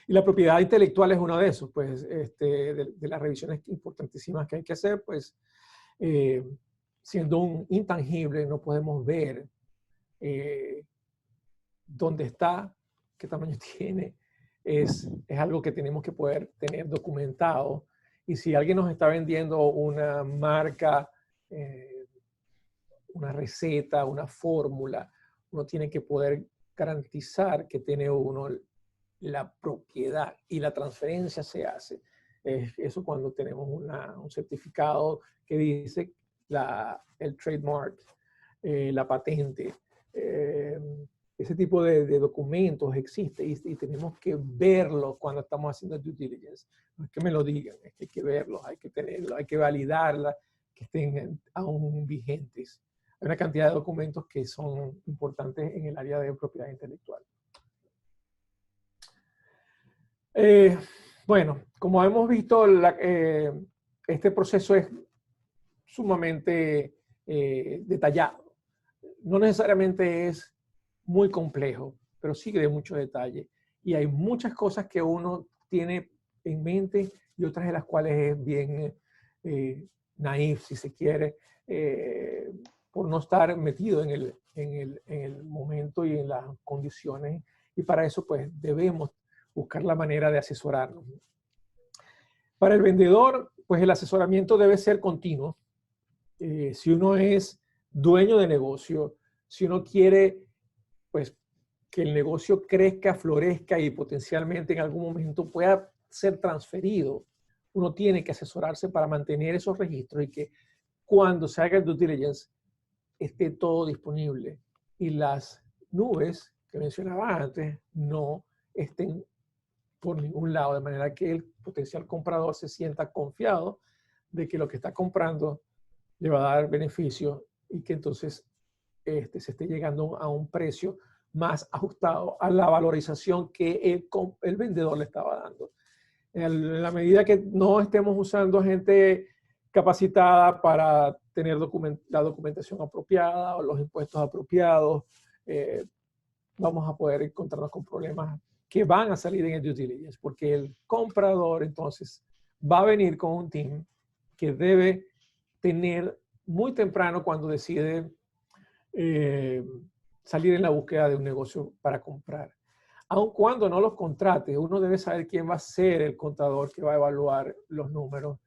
Y la propiedad intelectual es uno de esos, pues, de las revisiones importantísimas que hay que hacer, pues, siendo un intangible, no podemos ver dónde está, qué tamaño tiene. Es algo que tenemos que poder tener documentado. Y si alguien nos está vendiendo una marca, una receta, una fórmula, uno tiene que poder garantizar que tiene uno la propiedad y la transferencia se hace. Eso cuando tenemos un certificado que dice el trademark, la patente, ese tipo de documentos existe y tenemos que verlos cuando estamos haciendo due diligence. No es que me lo digan, es que hay que verlos, hay que tenerlos, hay que validarlas, que estén aún vigentes. Hay una cantidad de documentos que son importantes en el área de propiedad intelectual. Bueno, como hemos visto, este proceso es sumamente detallado. No necesariamente es muy complejo, pero sí de mucho detalle. Y hay muchas cosas que uno tiene en mente y otras de las cuales es bien naif, si se quiere, por no estar metido en el momento y en las condiciones. Y para eso, pues, debemos buscar la manera de asesorarnos. Para el vendedor, pues el asesoramiento debe ser continuo. Si uno es dueño de negocio, si uno quiere, pues, que el negocio crezca, florezca y potencialmente en algún momento pueda ser transferido, uno tiene que asesorarse para mantener esos registros y que cuando se haga el due diligence esté todo disponible y las nubes que mencionaba antes no estén por ningún lado, de manera que el potencial comprador se sienta confiado de que lo que está comprando le va a dar beneficio y que entonces se esté llegando a un precio más ajustado a la valorización que el vendedor le estaba dando. En la medida que no estemos usando gente capacitada para tener la documentación apropiada o los impuestos apropiados, vamos a poder encontrarnos con problemas que van a salir en el due diligence, porque el comprador entonces va a venir con un team que debe tener muy temprano cuando decide salir en la búsqueda de un negocio para comprar. Aun cuando no los contrate, uno debe saber quién va a ser el contador que va a evaluar los números,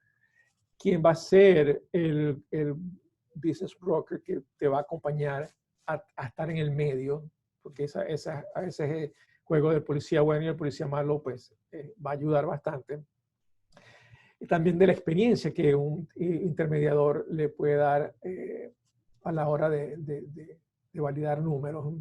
quién va a ser el business broker que te va a acompañar a estar en el medio, porque a veces el juego de policía bueno y el policía malo pues va a ayudar bastante. Y también de la experiencia que un intermediador le puede dar a la hora de validar números.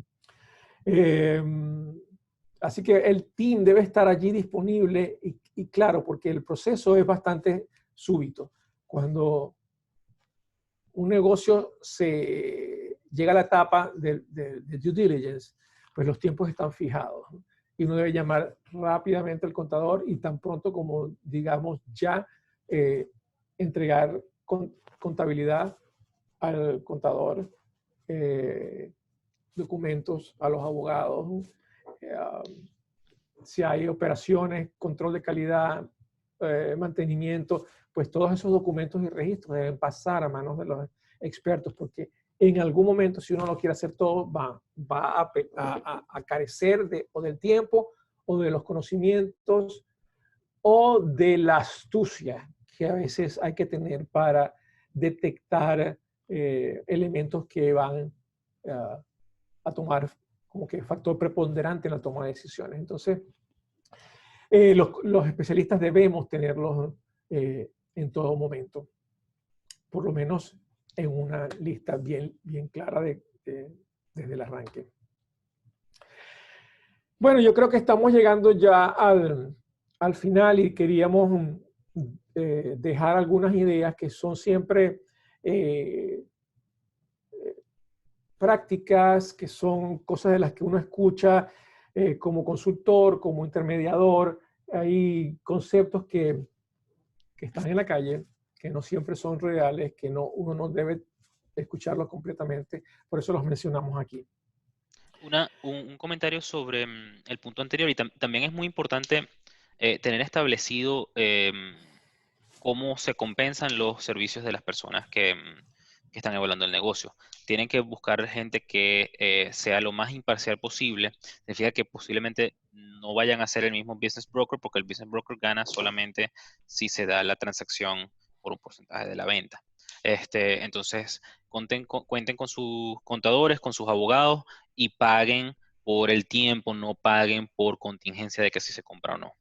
Así que el team debe estar allí disponible y claro, porque el proceso es bastante súbito. Cuando un negocio llega a la etapa de due diligence, pues los tiempos están fijados, ¿no? Y uno debe llamar rápidamente al contador y tan pronto como, digamos, ya entregar contabilidad al contador, documentos a los abogados, si hay operaciones, control de calidad, mantenimiento, pues todos esos documentos y registros deben pasar a manos de los expertos, porque en algún momento, si uno no quiere hacer todo, va a carecer o del tiempo, o de los conocimientos, o de la astucia que a veces hay que tener para detectar elementos que van a tomar como que factor preponderante en la toma de decisiones. Entonces, los especialistas debemos tenerlos en todo momento, por lo menos en una lista bien clara desde el arranque. Bueno, yo creo que estamos llegando ya al final y queríamos dejar algunas ideas que son siempre prácticas, que son cosas de las que uno escucha como consultor, como intermediador. Hay conceptos que están en la calle, que no siempre son reales, que uno no debe escucharlos completamente. Por eso los mencionamos aquí. Un comentario sobre el punto anterior, y también es muy importante tener establecido cómo se compensan los servicios de las personas que están evaluando el negocio. Tienen que buscar gente que sea lo más imparcial posible. Significa que posiblemente no vayan a ser el mismo business broker, porque el business broker gana solamente si se da la transacción por un porcentaje de la venta. Entonces, cuenten con sus contadores, con sus abogados, y paguen por el tiempo, no paguen por contingencia de que si se compra o no.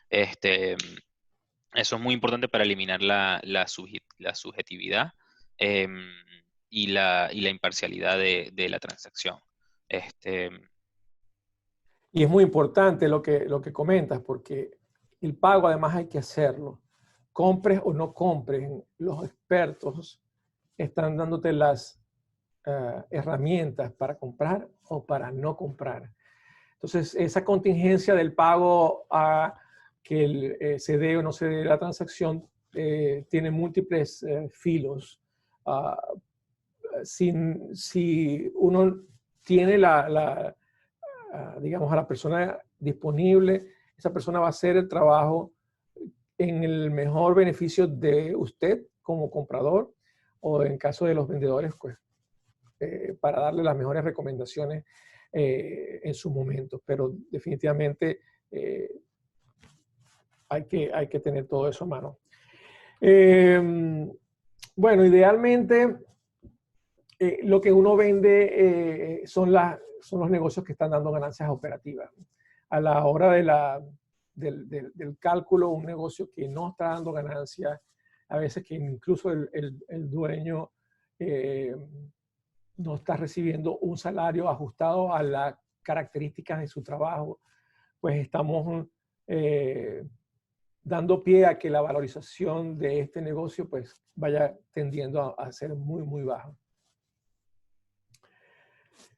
Eso es muy importante para eliminar la subjetividad y la imparcialidad de la transacción. Y es muy importante lo que comentas, porque el pago además hay que hacerlo. Compres o no compres, los expertos están dándote las herramientas para comprar o para no comprar. Entonces, esa contingencia del pago a que se dé o no se dé la transacción tiene múltiples filos. Si uno tiene digamos, a la persona disponible, esa persona va a hacer el trabajo en el mejor beneficio de usted como comprador, o en caso de los vendedores, pues para darle las mejores recomendaciones en su momento. Pero definitivamente hay que tener todo eso a mano. Bueno, idealmente lo que uno vende son los negocios que están dando ganancias operativas. A la hora del cálculo, un negocio que no está dando ganancias, a veces que incluso el dueño no está recibiendo un salario ajustado a las características de su trabajo, pues estamos dando pie a que la valorización de este negocio pues vaya tendiendo a ser muy baja.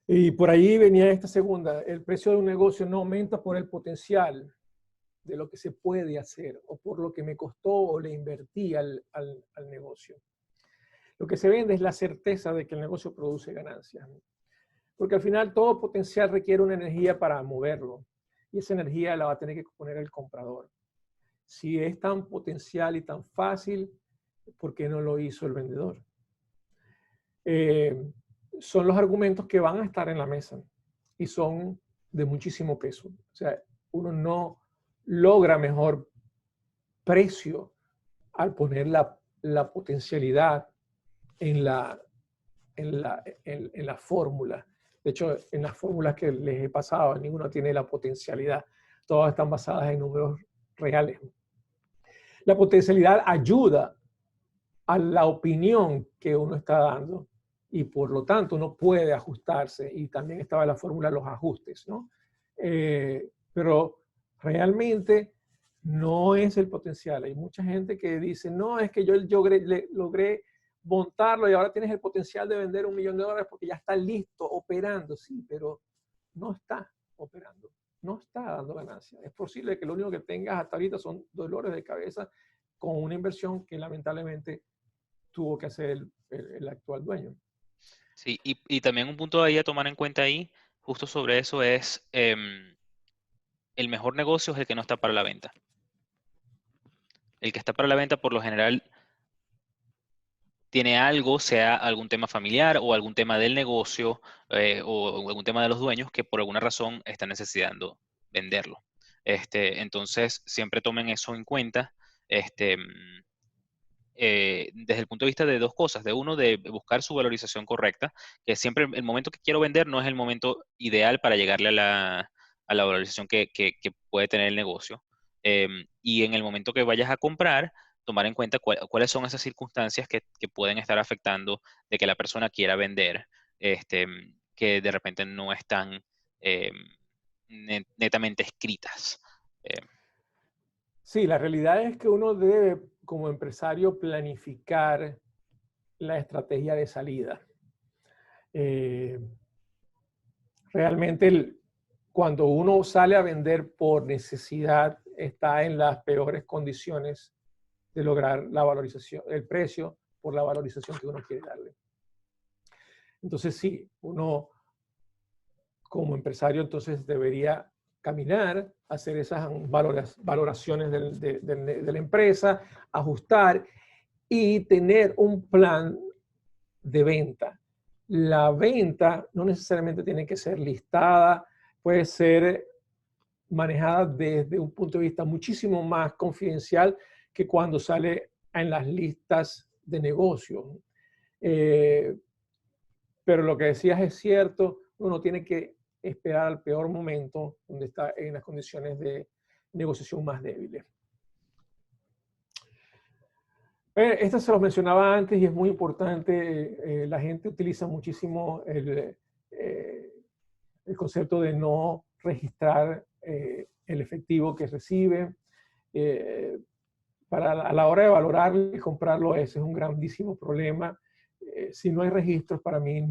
Y por ahí venía esta segunda: el precio de un negocio no aumenta por el potencial de lo que se puede hacer o por lo que me costó o le invertí al negocio. Lo que se vende es la certeza de que el negocio produce ganancias. Porque al final todo potencial requiere una energía para moverlo. Y esa energía la va a tener que poner el comprador. Si es tan potencial y tan fácil, ¿por qué no lo hizo el vendedor? Son los argumentos que van a estar en la mesa y son de muchísimo peso. O sea, uno no logra mejor precio al poner la potencialidad en la fórmula De hecho, en las fórmulas que les he pasado, ninguna tiene la potencialidad. Todas están basadas en números reales. La potencialidad ayuda a la opinión que uno está dando y por lo tanto uno puede ajustarse, y también estaba la fórmula de los ajustes, ¿no? Pero realmente no es el potencial. Hay mucha gente que dice, no, es que yo logré montarlo y ahora tienes el potencial de vender $1.000.000 porque ya está listo, operando. Sí, pero no está operando, no está dando ganancias. Es posible que lo único que tengas hasta ahorita son dolores de cabeza con una inversión que lamentablemente tuvo que hacer el actual dueño. Sí, y también un punto ahí a tomar en cuenta ahí, justo sobre eso, es el mejor negocio es el que no está para la venta. El que está para la venta, por lo general, tiene algo, sea algún tema familiar o algún tema del negocio o algún tema de los dueños que por alguna razón están necesitando venderlo. Entonces, siempre tomen eso en cuenta. Desde el punto de vista de dos cosas. De uno, de buscar su valorización correcta, que siempre el momento que quiero vender no es el momento ideal para llegarle a la valorización que puede tener el negocio. Y en el momento que vayas a comprar, tomar en cuenta cuáles son esas circunstancias que pueden estar afectando de que la persona quiera vender, que de repente no están netamente escritas. Sí, la realidad es que uno debe, como empresario, planificar la estrategia de salida. Realmente, cuando uno sale a vender por necesidad, está en las peores condiciones de lograr la valorización, el precio por la valorización que uno quiere darle. Entonces, sí, uno como empresario entonces debería caminar, hacer esas valoraciones de la empresa, ajustar y tener un plan de venta. La venta no necesariamente tiene que ser listada, puede ser manejada desde un punto de vista muchísimo más confidencial que cuando sale en las listas de negocio. Pero lo que decías es cierto, uno tiene que esperar al peor momento, donde está en las condiciones de negociación más débiles. Esto se los mencionaba antes y es muy importante. La gente utiliza muchísimo el concepto de no registrar el efectivo que recibe. A la hora de valorarlo y comprarlo, ese es un grandísimo problema. Si no hay registros, para mí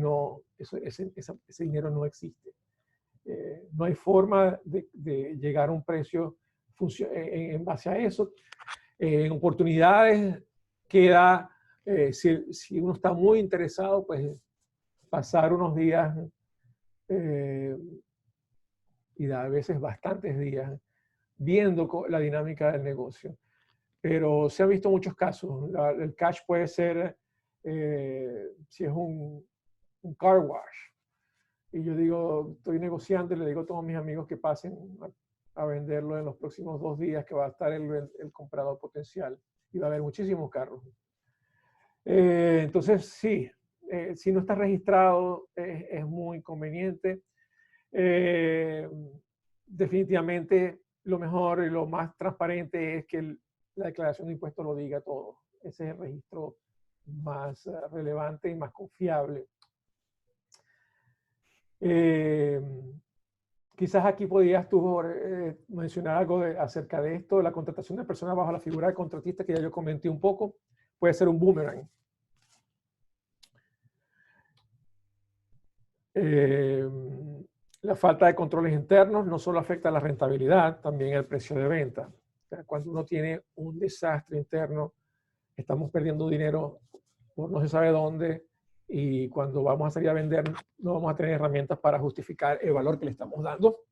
ese dinero no existe. No hay forma de llegar a un precio en base a eso. En oportunidades queda, si uno está muy interesado, pues pasar unos días y a veces bastantes días viendo la dinámica del negocio. Pero se han visto muchos casos. El cash puede ser, si es un car wash, y yo digo, estoy negociando y le digo a todos mis amigos que pasen a venderlo en los próximos 2 días, que va a estar el comprador potencial y va a haber muchísimos carros. Entonces, sí, si no está registrado es muy conveniente. Definitivamente lo mejor y lo más transparente es que la declaración de impuestos lo diga todo. Ese es el registro más relevante y más confiable. Quizás aquí podrías tú mencionar algo acerca de esto, la contratación de personas bajo la figura de contratista, que ya yo comenté un poco, puede ser un boomerang. La falta de controles internos no solo afecta la rentabilidad, también el precio de venta. O sea, cuando uno tiene un desastre interno, estamos perdiendo dinero por no se sabe dónde, y cuando vamos a salir a vender no vamos a tener herramientas para justificar el valor que le estamos dando.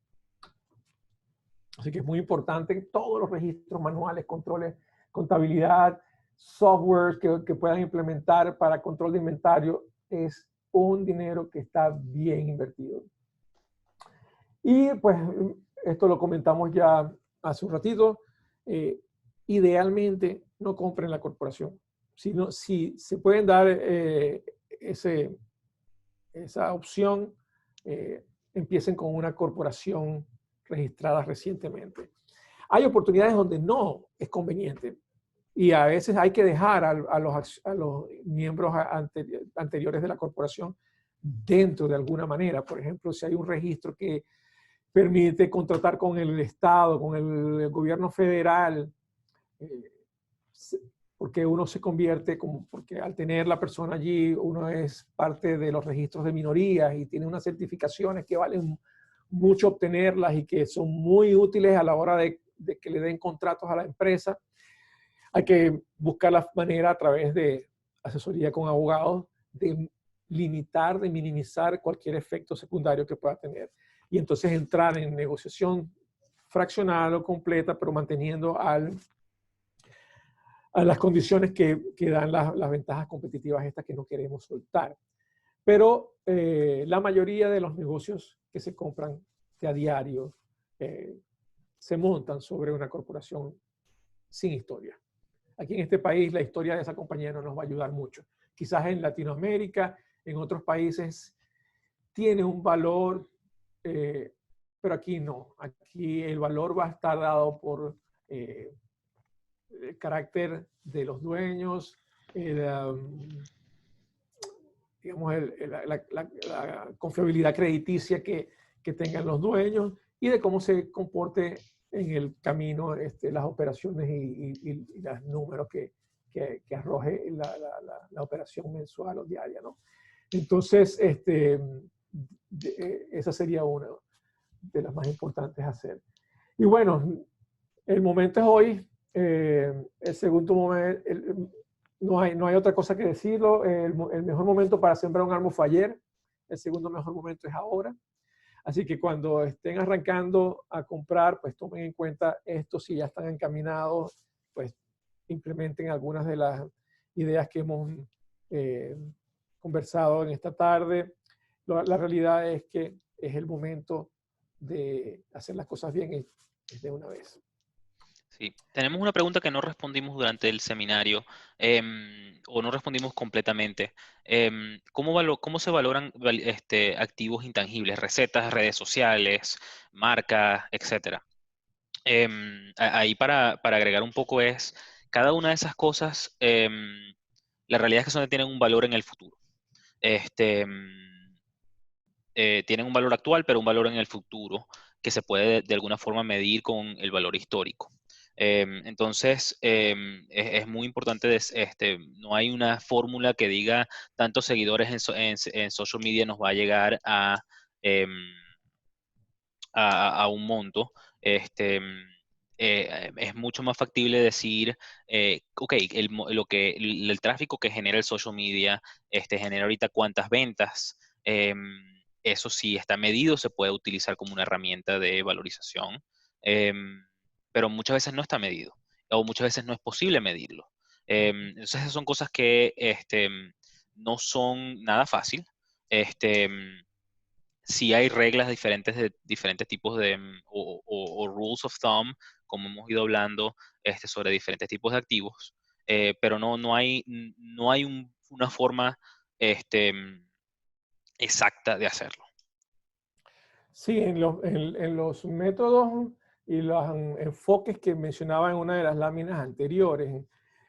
Así que es muy importante todos los registros manuales, controles, contabilidad, software que puedan implementar para control de inventario. Es un dinero que está bien invertido. Y pues esto lo comentamos ya hace un ratito. Idealmente no compren la corporación. Si se pueden dar esa opción, empiecen con una corporación registrada recientemente. Hay oportunidades donde no es conveniente y a veces hay que dejar a los miembros anteriores de la corporación dentro de alguna manera. Por ejemplo, si hay un registro que permite contratar con el Estado, con el gobierno federal, porque uno se convierte, porque al tener la persona allí, uno es parte de los registros de minorías y tiene unas certificaciones que valen mucho obtenerlas y que son muy útiles a la hora de que le den contratos a la empresa. Hay que buscar la manera a través de asesoría con abogados de limitar, de minimizar cualquier efecto secundario que pueda tener. Y entonces entrar en negociación fraccional o completa, pero manteniendo a las condiciones que dan las ventajas competitivas estas que no queremos soltar. Pero la mayoría de los negocios que se compran de a diario se montan sobre una corporación sin historia. Aquí en este país la historia de esa compañía no nos va a ayudar mucho. Quizás en Latinoamérica, en otros países, tiene un valor, pero aquí no. Aquí el valor va a estar dado por el carácter de los dueños, digamos, la confiabilidad crediticia que tengan los dueños y de cómo se comporte en el camino las operaciones y los números que arroje la operación mensual o diaria, ¿no? Entonces, esa sería una de las más importantes a hacer. Y bueno, el momento es hoy. El segundo momento, no hay otra cosa que decirlo. El mejor momento para sembrar un árbol fue ayer. El segundo mejor momento es ahora. Así que cuando estén arrancando a comprar, pues tomen en cuenta esto. Si ya están encaminados, pues implementen algunas de las ideas que hemos conversado en esta tarde. La realidad es que es el momento de hacer las cosas bien y de una vez. Sí, tenemos una pregunta que no respondimos durante el seminario o no respondimos completamente. ¿Cómo se valoran activos intangibles, recetas, redes sociales, marcas, etcétera? Ahí para agregar un poco es, cada una de esas cosas, la realidad es que son tienen un valor en el futuro. Tienen un valor actual, pero un valor en el futuro que se puede de alguna forma medir con el valor histórico. Entonces, es muy importante, no hay una fórmula que diga tantos seguidores en social media nos va a llegar a un monto. Es mucho más factible decir, ok, el tráfico que genera el social media genera ahorita cuántas ventas. Eso sí está medido, se puede utilizar como una herramienta de valorización, pero muchas veces no está medido o muchas veces no es posible medirlo. Entonces esas son cosas que no son nada fácil. Sí hay reglas diferentes de diferentes tipos de, o rules of thumb, como hemos ido hablando sobre diferentes tipos de activos, pero no hay una forma exacta de hacerlo. Sí, en los métodos y los enfoques que mencionaba en una de las láminas anteriores,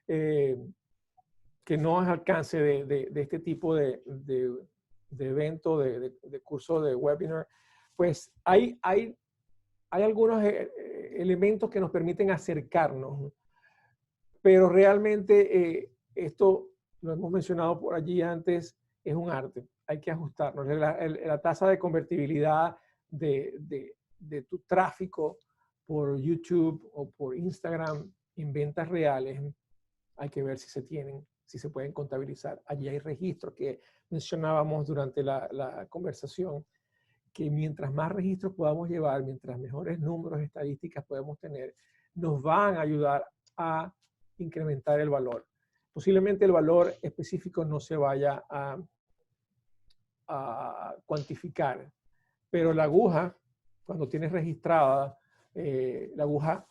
que no es alcance de este tipo de evento, de curso, de webinar, pues hay algunos elementos que nos permiten acercarnos, pero realmente esto, lo hemos mencionado por allí antes, es un arte, hay que ajustarnos. La tasa de convertibilidad de tu tráfico por YouTube o por Instagram en ventas reales, hay que ver si se pueden contabilizar. Allí hay registros que mencionábamos durante la conversación, que mientras más registros podamos llevar, mientras mejores números estadísticas podemos tener, nos van a ayudar a incrementar el valor. Posiblemente el valor específico no se vaya a cuantificar, pero la aguja, cuando tienes registrada, la aguja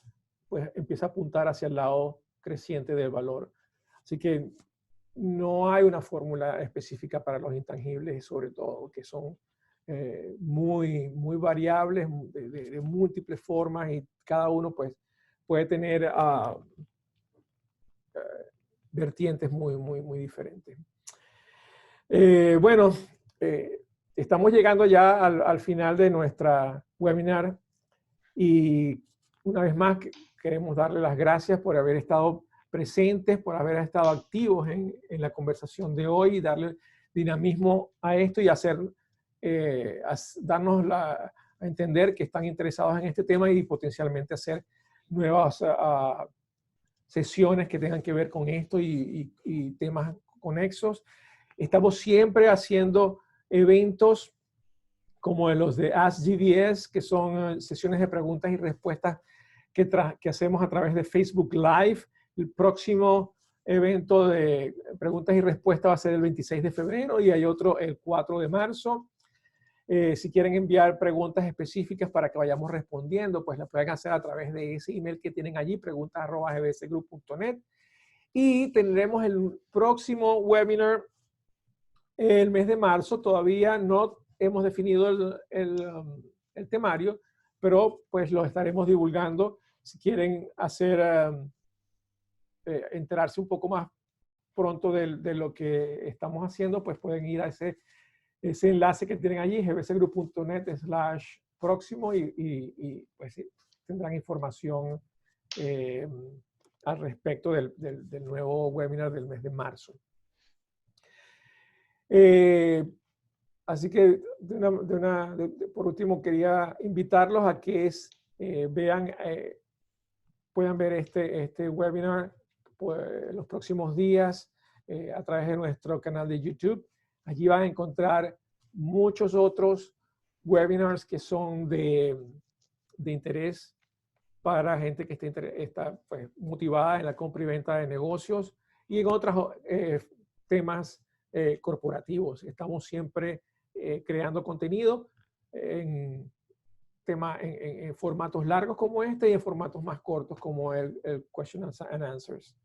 pues empieza a apuntar hacia el lado creciente del valor. Así que no hay una fórmula específica para los intangibles, sobre todo que son muy variables, de múltiples formas, y cada uno pues puede tener vertientes muy diferentes. Bueno, estamos llegando ya al final de nuestra webinar, y una vez más queremos darle las gracias por haber estado presentes, por haber estado activos en la conversación de hoy, y darle dinamismo a esto y darnos a entender que están interesados en este tema y potencialmente hacer nuevas sesiones que tengan que ver con esto y temas conexos. Estamos siempre haciendo eventos como los de Ask GDS, que son sesiones de preguntas y respuestas que hacemos a través de Facebook Live. El próximo evento de preguntas y respuestas va a ser el 26 de febrero y hay otro el 4 de marzo. Si quieren enviar preguntas específicas para que vayamos respondiendo, pues las pueden hacer a través de ese email que tienen allí, preguntas@gbsgroup.net. Y tendremos el próximo webinar el mes de marzo. Todavía no hemos definido el temario, pero pues lo estaremos divulgando. Si quieren enterarse un poco más pronto de lo que estamos haciendo, pues pueden ir a ese enlace que tienen allí, gbsgroup.net/próximo, y pues sí, tendrán información al respecto del nuevo webinar del mes de marzo. Así que por último quería invitarlos a que puedan ver este webinar pues, los próximos días a través de nuestro canal de YouTube. Allí van a encontrar muchos otros webinars que son de interés para gente que está pues, motivada en la compra y venta de negocios y en otros temas corporativos. Estamos siempre creando contenido en formatos largos como este y en formatos más cortos como el Question and Answers.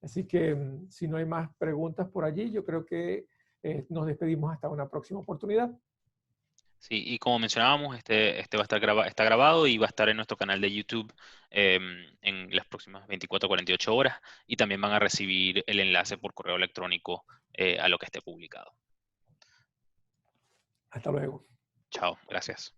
Así que si no hay más preguntas por allí, yo creo que nos despedimos hasta una próxima oportunidad. Sí, y como mencionábamos, este va a estar está grabado y va a estar en nuestro canal de YouTube en las próximas 24 o 48 horas, y también van a recibir el enlace por correo electrónico a lo que esté publicado. Hasta luego. Chao, gracias.